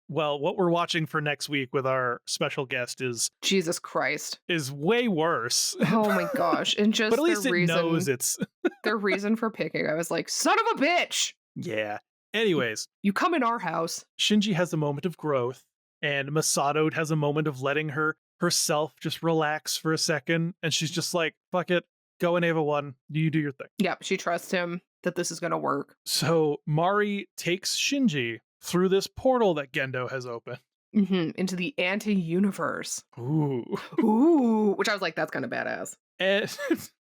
Well, what we're watching for next week with our special guest is Jesus Christ. Is way worse. Oh my gosh. And just but at least it knows it's their reason for picking. I was like, son of a bitch. Yeah. Anyways. You come in our house. Shinji has a moment of growth and Masato has a moment of letting herself just relax for a second. And she's just like, fuck it. Go in Ava 1. You do your thing. Yep. She trusts him that this is going to work. So Mari takes Shinji through this portal that Gendo has opened. Into the anti-universe. Ooh. Which I was like, that's kind of badass. And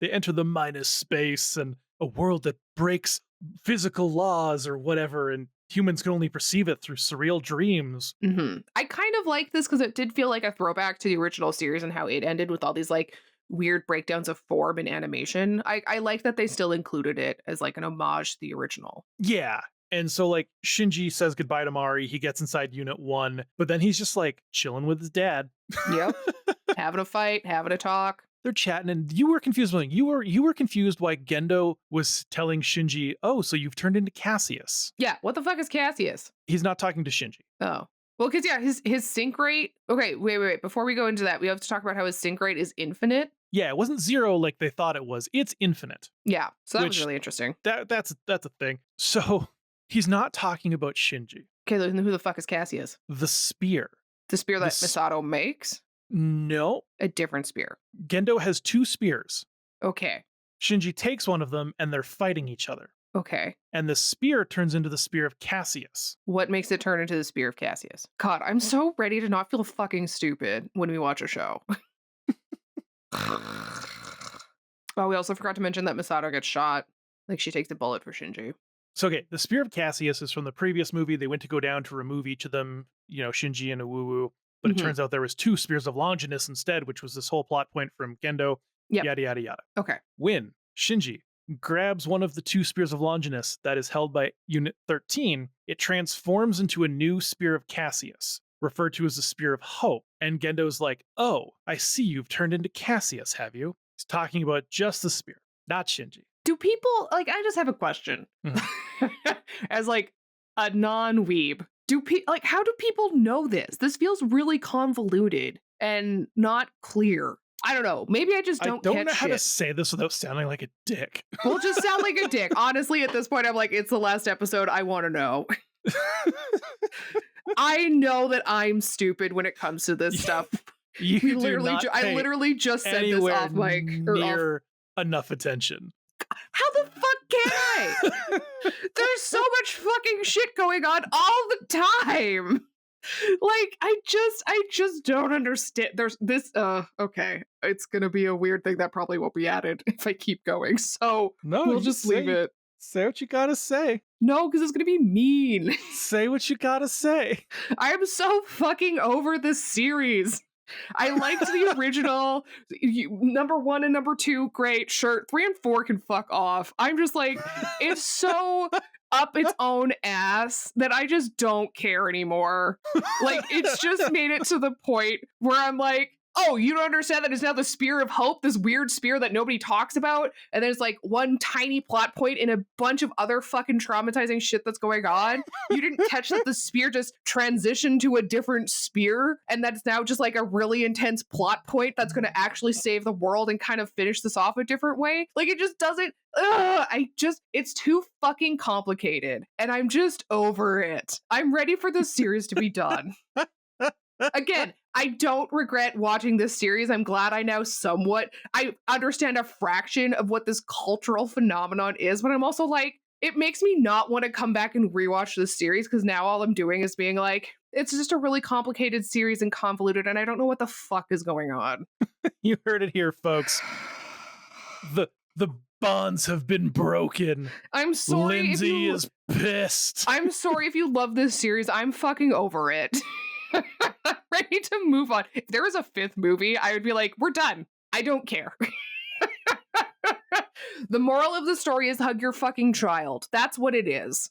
they enter the minus space and a world that breaks physical laws or whatever, and humans can only perceive it through surreal dreams. I kind of like this because it did feel like a throwback to the original series and how it ended with all these like weird breakdowns of form and animation. I like that they still included it as like an homage to the original. Yeah. And so like Shinji says goodbye to Mari, he gets inside Unit 1, but then he's just like chilling with his dad. Yep. Having a fight, having a talk. they're chatting, and you were confused. You were confused why Gendo was telling Shinji, "Oh, so you've turned into Cassius." Yeah, what the fuck is Cassius? He's not talking to Shinji. Oh. Well, because yeah, his sync rate. Okay, wait. Before we go into that, we have to talk about how his sync rate is infinite. Yeah, it wasn't 0 like they thought it was. It's infinite. Yeah, so that was Which- really interesting. That's a thing. So he's not talking about Shinji. Okay, then who the fuck is Cassius? The spear. The spear that The s- Misato makes? No, A different spear. Gendo has 2 spears. Okay. Shinji takes one of them, and they're fighting each other. Okay. And the spear turns into the spear of Cassius. What makes it turn into the spear of Cassius? God, I'm so ready to not feel fucking stupid when we watch a show. Oh, we also forgot to mention that Misato gets shot. Like, she takes a bullet for Shinji. So, okay, the spear of Cassius is from the previous movie. They went to go down to remove each of them, Shinji and Uwu. But it Mhm. turns out there was 2 spears of Longinus instead, which was this whole plot point from Gendo. Yep. Yada, yada, yada. Okay. When Shinji grabs one of the 2 spears of Longinus that is held by Unit 13, it transforms into a new spear of Cassius, referred to as the Spear of Hope. And Gendo's like, "Oh, I see you've turned into Cassius, have you?" He's talking about just the spear, not Shinji. Do people, like, I just have a question. As, like, a non-weeb, how do people know this? This feels really convoluted and not clear. I don't know. Maybe I just don't I don't catch know how to shit. say this without sounding like a dick. We'll just sound like a dick. Honestly, at this point, I'm like, it's the last episode. I want to know. I know that I'm stupid when it comes to this stuff. You We do literally not I pay literally just said this anywhere off mic. Or off. near enough attention. How the fuck can I? There's so much fucking shit going on all the time. Like, I just don't understand. There's this okay. It's gonna be a weird thing that probably won't be added if I keep going. So No, we'll you just leave it. Say what you gotta say. No, because it's gonna be mean. Say what you gotta say. I am so fucking over this series. I liked the original. Number 1 and number 2, great. Sure. 3 and 4 can fuck off. I'm just like, it's so up its own ass that I just don't care anymore. Like, it's just made it to the point where I'm like, oh, you don't understand that it's now the Spear of Hope, this weird spear that nobody talks about, and there's like one tiny plot point in a bunch of other fucking traumatizing shit that's going on. You didn't catch that the spear just transitioned to a different spear, and that's now just like a really intense plot point that's going to actually save the world and kind of finish this off a different way. Like, it just doesn't. It's too fucking complicated, and I'm just over it. I'm ready for this series to be done. Again, I don't regret watching this series. I'm glad I I understand a fraction of what this cultural phenomenon is, but I'm also like, it makes me not want to come back and rewatch this series because now all I'm doing is being like, it's just a really complicated series and convoluted, and I don't know what the fuck is going on. You heard it here, folks. The bonds have been broken. I'm sorry. Lindsey is pissed. I'm sorry if you love this series. I'm fucking over it. Ready to move on. If there was a 5th movie, I would be like, we're done. I don't care. The moral of the story is hug your fucking child. That's what it is.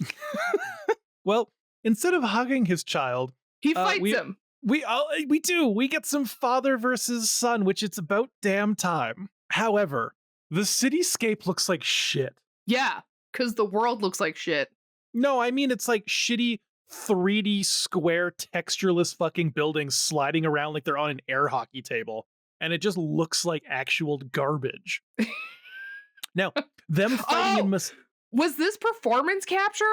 Well, instead of hugging his child, He fights him. We do. We get some father versus son, which it's about damn time. However, the cityscape looks like shit. Yeah, because the world looks like shit. No, I mean it's like shitty 3D square textureless fucking buildings sliding around like they're on an air hockey table. And it just looks like actual garbage. Now, them fighting in was this performance capture?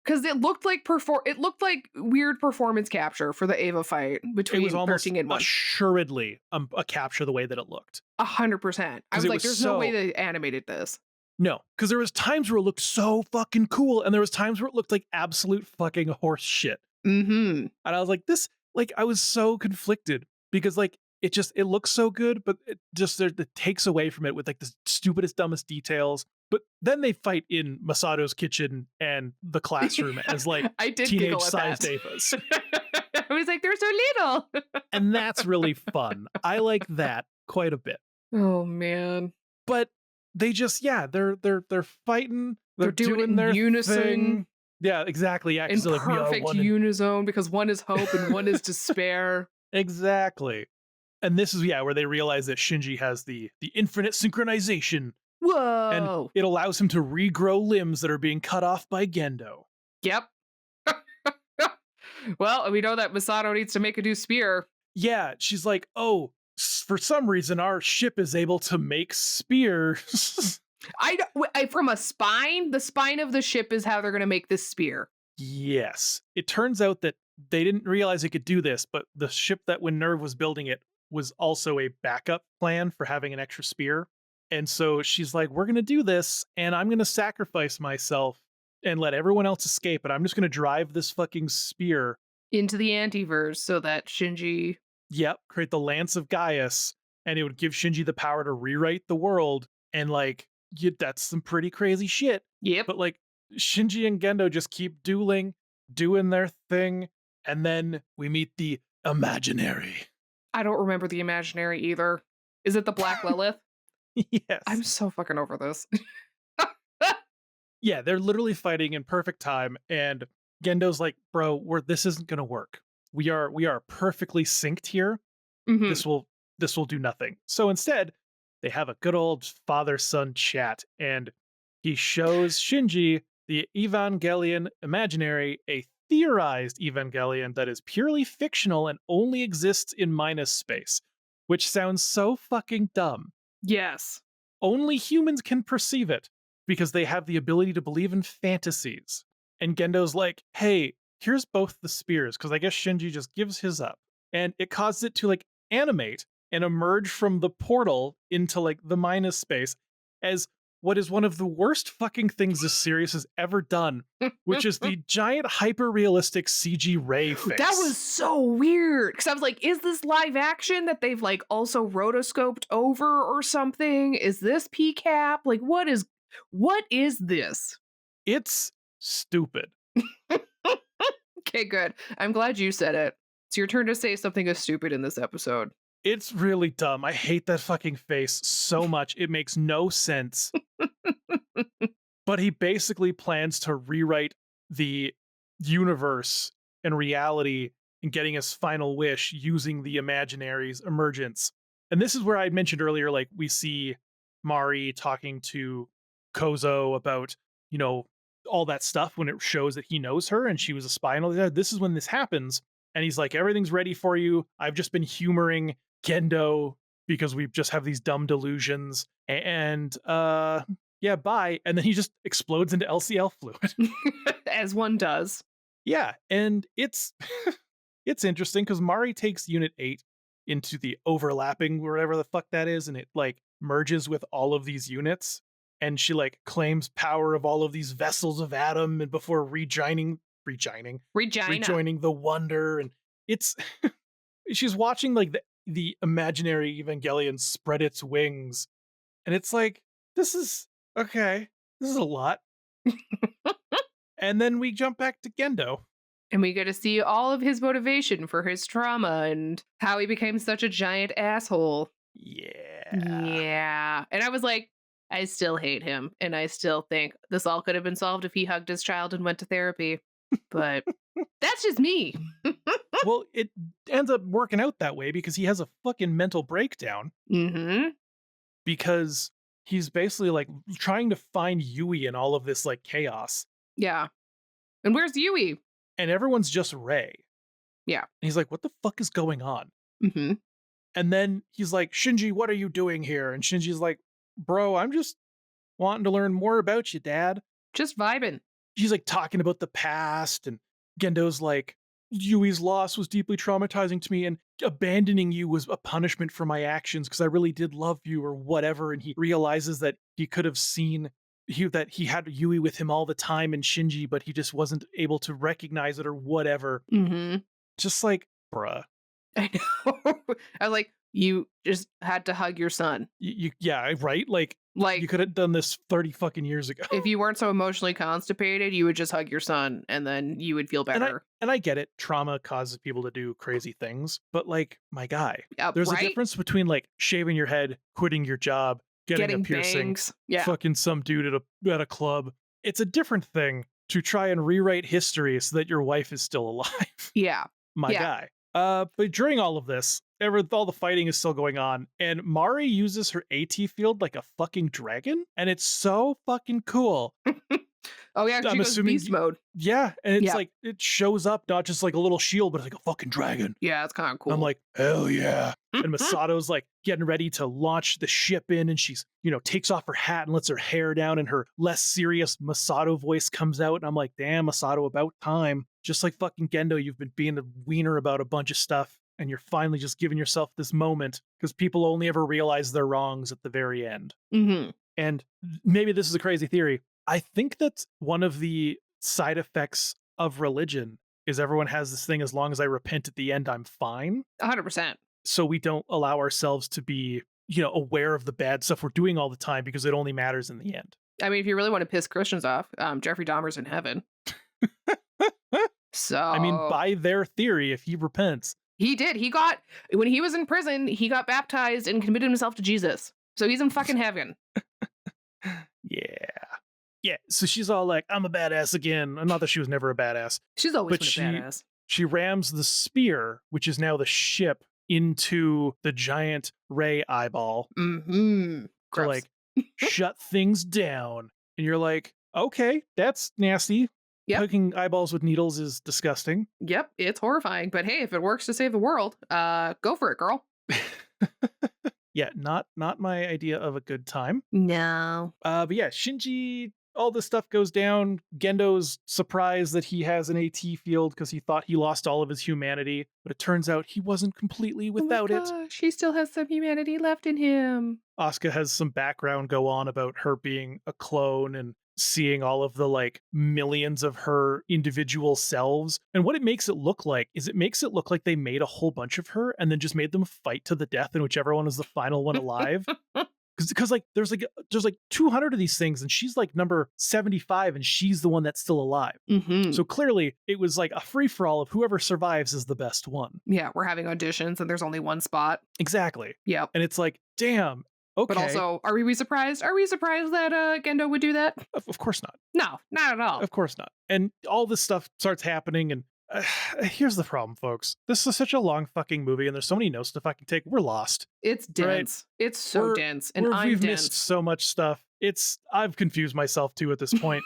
Because it looked like weird performance capture for the Ava fight between it was almost 13 and 1. assuredly a capture the way that it looked. 100%. I was like, there's no way they animated this. No, because there was times where it looked so fucking cool, and there was times where it looked like absolute fucking horse shit. Mm-hmm. And I was like, I was so conflicted because like it looks so good, but it takes away from it with like the stupidest, dumbest details. But then they fight in Masato's kitchen and the classroom as like I did giggle at teenage-sized that. Avas. I was like, they're so little. And that's really fun. I like that quite a bit. Oh man. But they just they're fighting. They're doing it in their unison. thing. Yeah, exactly. Yeah, In they're like, perfect unison because one is hope and one is despair. Exactly. And this is, where they realize that Shinji has the infinite synchronization, and Whoa. it allows him to regrow limbs that are being cut off by Gendo. Yep. Well, we know that Masato needs to make a new spear. Yeah, she's like, oh, for some reason our ship is able to make spears. From a spine, the spine of the ship is how they're going to make this spear. Yes. It turns out that they didn't realize it could do this, but the ship that when Nerve was building it was also a backup plan for having an extra spear. And so she's like, we're going to do this, and I'm going to sacrifice myself and let everyone else escape, but I'm just going to drive this fucking spear into the antiverse so that Shinji... Yep, create the Lance of Gaius, and it would give Shinji the power to rewrite the world, and like, that's some pretty crazy shit. Yep. But like, Shinji and Gendo just keep dueling, doing their thing, and then we meet the Imaginary. I don't remember the Imaginary either. Is it the Black Lilith? Yes. I'm so fucking over this. Yeah, they're literally fighting in perfect time, and Gendo's like, bro, this isn't gonna work. We are perfectly synced here. Mhm. This will do nothing. So instead, they have a good old father-son chat, and he shows Shinji the Evangelion Imaginary, a theorized Evangelion that is purely fictional and only exists in minus space, which sounds so fucking dumb. Yes. Only humans can perceive it because they have the ability to believe in fantasies. And Gendo's like, hey, here's both the spears, because I guess Shinji just gives his up. And it causes it to like animate and emerge from the portal into like the minus space as what is one of the worst fucking things this series has ever done, which is the giant hyper-realistic CG Ray face. That was so weird. Because I was like, is this live action that they've like also rotoscoped over or something? Is this PCAP? Like, what is this? It's stupid. Okay, good. I'm glad you said it. It's your turn to say something is stupid in this episode. It's really dumb. I hate that fucking face so much. It makes no sense. But he basically plans to rewrite the universe and reality and getting his final wish using the Imaginary's emergence. And this is where I mentioned earlier, like, we see Mari talking to Kozo about, all that stuff when it shows that he knows her and she was a spy and all that. This is when this happens. And he's like, everything's ready for you. I've just been humoring Gendo because we just have these dumb delusions. And yeah, bye. And then he just explodes into LCL fluid. As one does. Yeah, and it's it's interesting because Mari takes Unit 8 into the overlapping, wherever the fuck that is, and it like merges with all of these units. And she like claims power of all of these vessels of Adam and before rejoining the Wonder. And it's she's watching like the Imaginary Evangelion spread its wings. And it's like, this is okay. This is a lot. And then we jump back to Gendo. And we get to see all of his motivation for his trauma and how he became such a giant asshole. Yeah. And I was like, I still hate him. And I still think this all could have been solved if he hugged his child and went to therapy. But that's just me. Well, it ends up working out that way because he has a fucking mental breakdown. Mm-hmm. Because he's basically like trying to find Yui in all of this like chaos. Yeah. And where's Yui? And everyone's just Ray. Yeah. And he's like, what the fuck is going on? Mm-hmm. And then he's like, Shinji, what are you doing here? And Shinji's like, bro, I'm just wanting to learn more about you, Dad. Just vibing. She's like talking about the past. And Gendo's like, Yui's loss was deeply traumatizing to me, and abandoning you was a punishment for my actions because I really did love you or whatever. And he realizes that he could have seen that he had Yui with him all the time in Shinji, but he just wasn't able to recognize it or whatever. Mm-hmm. Just like, bruh. I know. I was like, you just had to hug your son. Yeah, right? Like you could have done this 30 fucking years ago. If you weren't so emotionally constipated, you would just hug your son and then you would feel better. And I get it. Trauma causes people to do crazy things. But like, my guy, there's a difference between like shaving your head, quitting your job, getting a piercing, fucking some dude at a club. It's a different thing to try and rewrite history so that your wife is still alive. Yeah. My guy. But during all of this, all the fighting is still going on, and Mari uses her AT field like a fucking dragon, and it's so fucking cool. Oh yeah, she I'm goes assuming, beast mode. yeah, and it's Yeah. like it shows up not just like a little shield, but it's like a fucking dragon. Yeah, it's kind of cool. I'm like, hell yeah. And Masato's like getting ready to launch the ship in, and she's, takes off her hat and lets her hair down, and her less serious Masato voice comes out. And I'm like, damn, Masato, about time. Just like fucking Gendo, you've been being a wiener about a bunch of stuff, and you're finally just giving yourself this moment because people only ever realize their wrongs at the very end. Mm-hmm. And maybe this is a crazy theory. I think that one of the side effects of religion is everyone has this thing, as long as I repent at the end, I'm fine. 100%. So we don't allow ourselves to be, aware of the bad stuff we're doing all the time because it only matters in the end. I mean, if you really want to piss Christians off, Jeffrey Dahmer's in heaven. So I mean, by their theory, if he repents. He did. When he was in prison, he got baptized and committed himself to Jesus. So he's in fucking heaven. Yeah. So she's all like, I'm a badass again. Not that she was never a badass. She's always But been a badass. She rams the spear, which is now the ship, into the giant Ray eyeball. Mm-hmm. To like shut things down. And you're like, okay, that's nasty. Yep. Poking eyeballs with needles is disgusting. Yep, it's horrifying. But hey, if it works to save the world, go for it, girl. Yeah, not my idea of a good time. No. But yeah, Shinji, all this stuff goes down. Gendo's surprised that he has an AT field because he thought he lost all of his humanity, but it turns out he wasn't completely without it. She still has some humanity left in him. Asuka has some background go on about her being a clone and seeing all of the like millions of her individual selves. And what it makes it look like is it makes it look like they made a whole bunch of her and then just made them fight to the death, and whichever one was the final one alive. Because like there's like 200 of these things, and she's like number 75, and she's the one that's still alive. Mm-hmm. So clearly it was like a free-for-all of whoever survives is the best one. Yeah, we're having auditions and there's only one spot. Exactly. Yep. And it's like, damn. Okay. But also, are we surprised? Are we surprised that Gendo would do that? Of course not. No, not at all. Of course not. And all this stuff starts happening, and here's the problem, folks. This is such a long fucking movie, and there's so many notes to fucking take. We're lost. It's dense. Right? It's so dense, and we've dense. missed so much stuff. I've confused myself too at this point.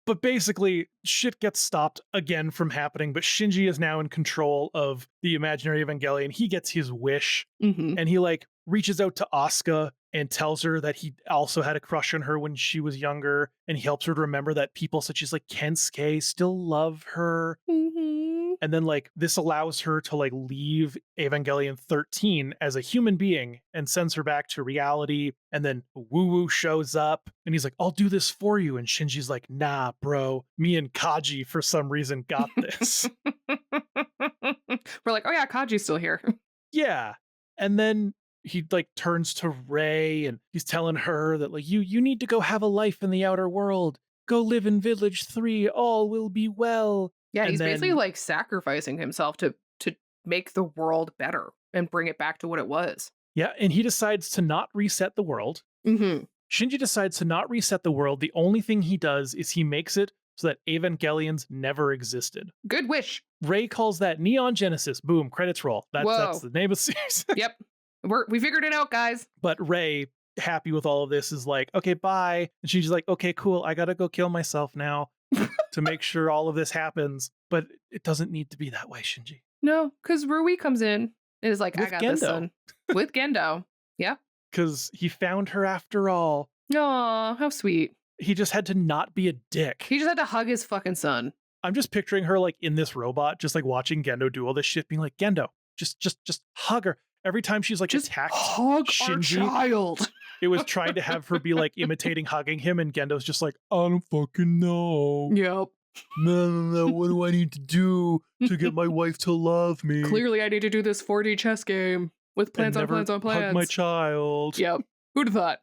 But basically, shit gets stopped again from happening, but Shinji is now in control of the imaginary Evangelion. He gets his wish, and he like reaches out to Asuka and tells her that he also had a crush on her when she was younger, and he helps her to remember that people such as like Kensuke still love her. And then like this allows her to like leave Evangelion 13 as a human being and sends her back to reality. And then Woo Woo shows up and he's like, I'll do this for you. And Shinji's like, nah, bro, me and Kaji for some reason got this. We're like, oh yeah, Kaji's still here. Yeah. And then he like turns to Rei and he's telling her that like, you need to go have a life in the outer world. Go live in Village 3. All will be well. Yeah, and he's then, basically like sacrificing himself to make the world better and bring it back to what it was. Yeah, and he decides to not reset the world. Shinji decides to not reset the world. The only thing he does is he makes it so that Evangelions never existed. Good wish. Rei calls that Neon Genesis. Boom, credits roll. That's the name of the series. Yep. We figured it out, guys. But Rei, happy with all of this, is like, okay, bye. And she's like, okay, cool. I gotta go kill myself now to make sure all of this happens. But it doesn't need to be that way, Shinji. No, because Rui comes in and is like, I got this son. With Gendo. Yeah. Because he found her after all. Aw, how sweet. He just had to not be a dick. He just had to hug his fucking son. I'm just picturing her like in this robot, just like watching Gendo do all this shit, being like, Gendo, just hug her. Every time she's like just attacked hug Shinji, our child. It was trying to have her be like imitating hugging him, and Gendo's just like, I don't fucking know. Yep. No. What do I need to do to get my wife to love me? Clearly, I need to do this 4D chess game with plans on plans on plans. Hug my child. Yep. Who'd have thought?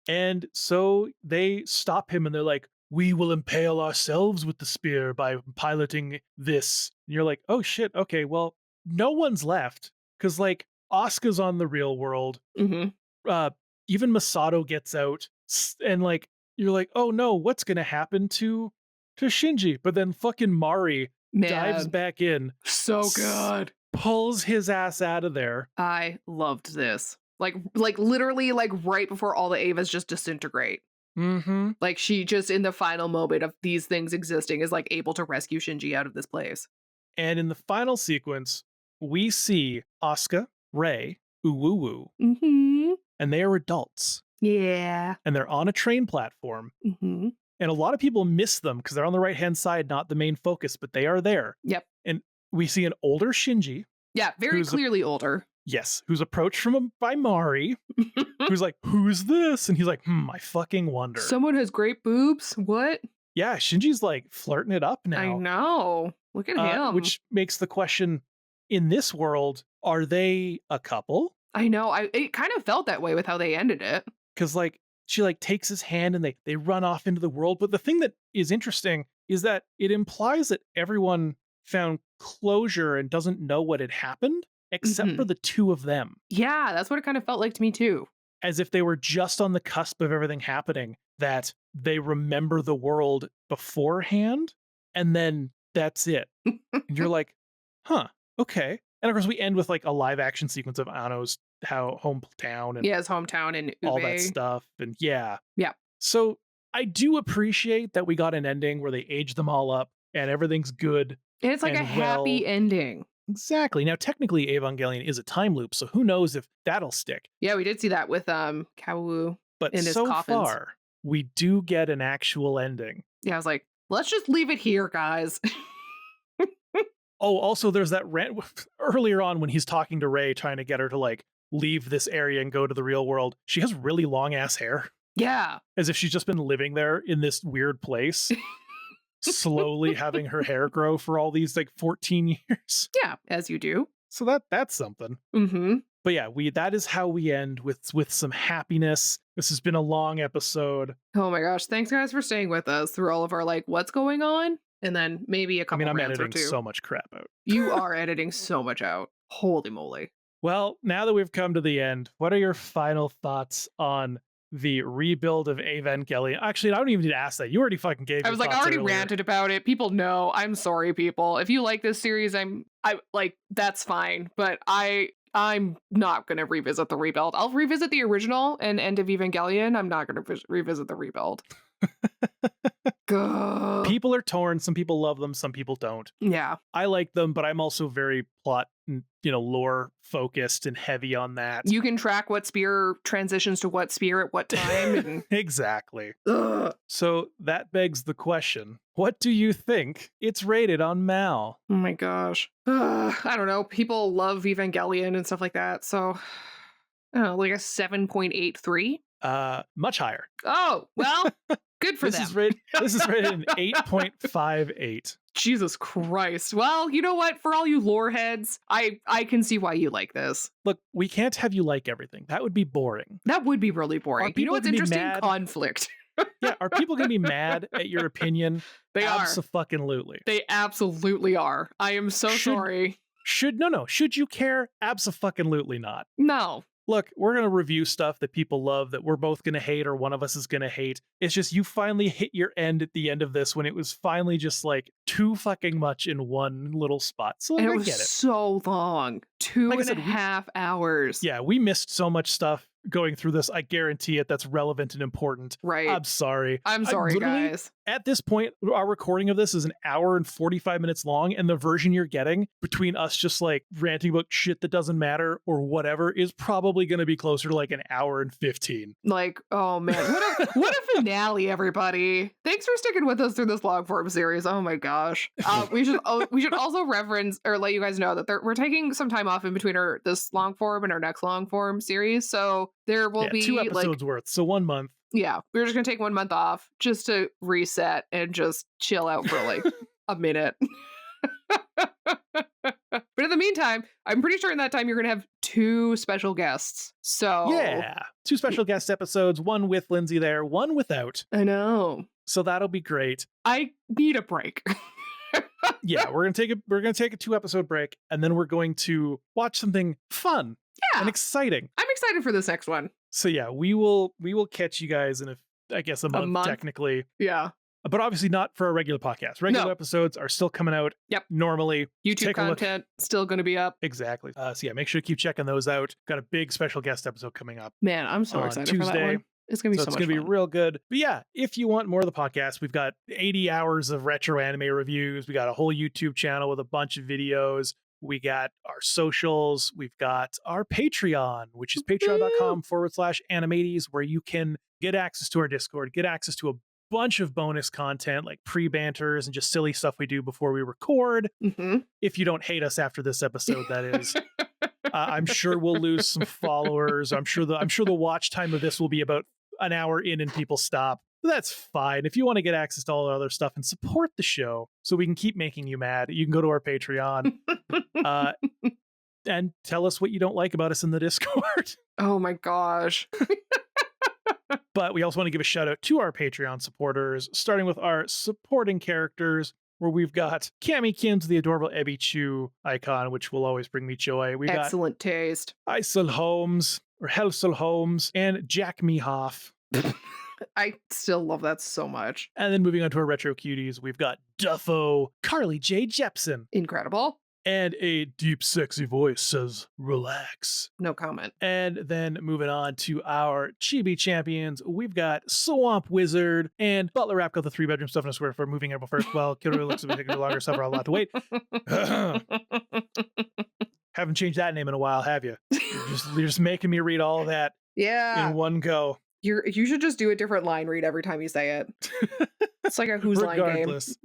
And so they stop him, and they're like, we will impale ourselves with the spear by piloting this. And you're like, oh shit, okay, well, no one's left. Because like Asuka's on the real world. Even Masato gets out, and like you're like, oh no, what's gonna happen to Shinji? But then fucking Mari dives back in. So good. pulls his ass out of there. I loved this. Like literally, like right before all the Avas just disintegrate. Mm-hmm. Like she just in the final moment of these things existing is like able to rescue Shinji out of this place. And in the final sequence, we see Asuka, Rei, Uwuwu, Mm-hmm. and they are adults. Yeah. And they're on a train platform. Mm-hmm. And a lot of people miss them because they're on the right-hand side, not the main focus, but they are there. Yep. And we see an older Shinji. Yeah, very clearly older. Yes, who's approached from him by Mari, who's like, who's this? And he's like, I fucking wonder. Someone has great boobs? What? Yeah, Shinji's like flirting it up now. I know. Look at him. Which makes the question, in this world, are they a couple? I know. It kind of felt that way with how they ended it. Because like she like takes his hand and they run off into the world. But the thing that is interesting is that it implies that everyone found closure and doesn't know what had happened, except for the two of them. Yeah, that's what it kind of felt like to me too. As if they were just on the cusp of everything happening, that they remember the world beforehand, and then that's it. And you're like, huh, okay. And of course, we end with like a live action sequence of Anno's hometown and his hometown and all that stuff. And yeah. Yeah. So I do appreciate that we got an ending where they aged them all up and everything's good. And it's like a happy ending. Exactly. Now, technically, Evangelion is a time loop, so who knows if that'll stick. Yeah, we did see that with Kawu but in his so coffins. Far, we do get an actual ending. Yeah, I was like, let's just leave it here, guys. Oh, also, there's that rant earlier on when he's talking to Rei, trying to get her to like leave this area and go to the real world. She has really long ass hair. Yeah. As if she's just been living there in this weird place. Slowly having her hair grow for all these like 14 years. Yeah, as you do. So that's something. Mm-hmm. But yeah, that is how we end with some happiness. This has been a long episode. Oh my gosh. Thanks guys for staying with us through all of our like what's going on. And then maybe a couple I'm rants editing or two. so much crap out. You are editing so much out. Holy moly. Well, now that we've come to the end, what are your final thoughts on the rebuild of Evangelion? Actually, I don't even need to ask that. You already fucking gave. I was like, I already ranted about it. People know. I'm sorry, people. If you like this series, I like that's fine. But I'm not gonna revisit the rebuild. I'll revisit the original and end of Evangelion. I'm not gonna revisit the rebuild. People are torn. Some people love them. Some people don't. Yeah, I like them, but I'm also very plot, lore focused and heavy on that. You can track what spear transitions to what spear at what time. And... Exactly. So that begs the question: what do you think it's rated on Mal? Oh my gosh, I don't know. People love Evangelion and stuff like that, so I don't know, like a 7.83. Much higher. Oh well. Good for them. This is rated an 8.58. Jesus Christ. Well, you know what? For all you lore heads, I can see why you like this. Look, we can't have you like everything. That would be boring. That would be really boring. You know what's interesting? Conflict. Yeah, are people going to be mad at your opinion? They are. Abso-fucking-lutely. They absolutely are. I am so sorry. Should you care? Abso-fucking-lutely not. No. Look, we're going to review stuff that people love that we're both going to hate or one of us is going to hate. It's just you finally hit your end at the end of this when it was finally just like too fucking much in one little spot. So and I it was get it. So long. 2.5 hours. Yeah, we missed so much stuff going through this. I guarantee it. That's relevant and important. Right. I'm sorry. I'm sorry, guys. At this point, our recording of this is an hour and 45 minutes long, and the version you're getting between us just like ranting about shit that doesn't matter or whatever is probably going to be closer to like an hour and 15. Like, oh man, what a finale, everybody. Thanks for sticking with us through this long form series. Oh my gosh. We should also reference or let you guys know that we're taking some time off in between this long form and our next long form series. So there will be 2 episodes worth. So 1 month. Yeah, we're just gonna take 1 month off just to reset and just chill out for like a minute. But in the meantime, I'm pretty sure in that time you're gonna have 2 special guests. So yeah, 2 special guest episodes, one with Lindsey there, one without. I know. So that'll be great. I need a break. Yeah, we're gonna take a 2 episode break, and then we're going to watch something fun and exciting. I'm excited for this next one. So yeah, we will catch you guys in a month technically. Yeah. but obviously not for a regular podcast. Regular No. episodes are still coming out Yep. normally. YouTube Take a look. content still going to be up. Exactly. So yeah, make sure to keep checking those out. Got a big special guest episode coming up Man, I'm so on excited for that Tuesday. one. It's going to be so it's much going to be fun. real good. But yeah, if you want more of the podcast, we've got 80 hours of retro anime reviews. We got a whole YouTube channel with a bunch of videos. We got our socials. We've got our Patreon, which is patreon.com/animates, where you can get access to our Discord, get access to a bunch of bonus content like pre-banters and just silly stuff we do before we record. Mm-hmm. If you don't hate us after this episode, that is. I'm sure we'll lose some followers. I'm sure the watch time of this will be about an hour in and people stop. But that's fine. If you want to get access to all the other stuff and support the show so we can keep making you mad, you can go to our Patreon and tell us what you don't like about us in the Discord. Oh my gosh. But we also want to give a shout out to our Patreon supporters, starting with our supporting characters, where we've got Cammy Kins, the adorable Ebby Chu icon, which will always bring me joy. We got Excellent taste. Isel Holmes, or Helsel Holmes, and Jack Mehoff. I still love that so much. And then moving on to our retro cuties, we've got Duffo, Carly J. Jepson, Incredible. and a deep, sexy voice says, relax. No comment. And then moving on to our Chibi champions, we've got Swamp Wizard and Butler Rap got the 3-bedroom stuff in a square for moving April 1st. Well, Killer looks to be taking longer, suffer a lot to wait. Haven't changed that name in a while, have you? You're just making me read all of that Yeah. in one go. You should just do a different line read every time you say it. It's like a Who's Line game. Regardless.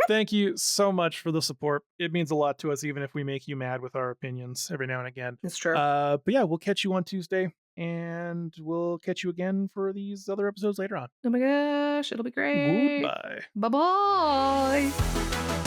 Thank you so much for the support. It means a lot to us, even if we make you mad with our opinions every now and again. It's true. But yeah, we'll catch you on Tuesday, and we'll catch you again for these other episodes later on. Oh my gosh, it'll be great. Goodbye. Bye-bye.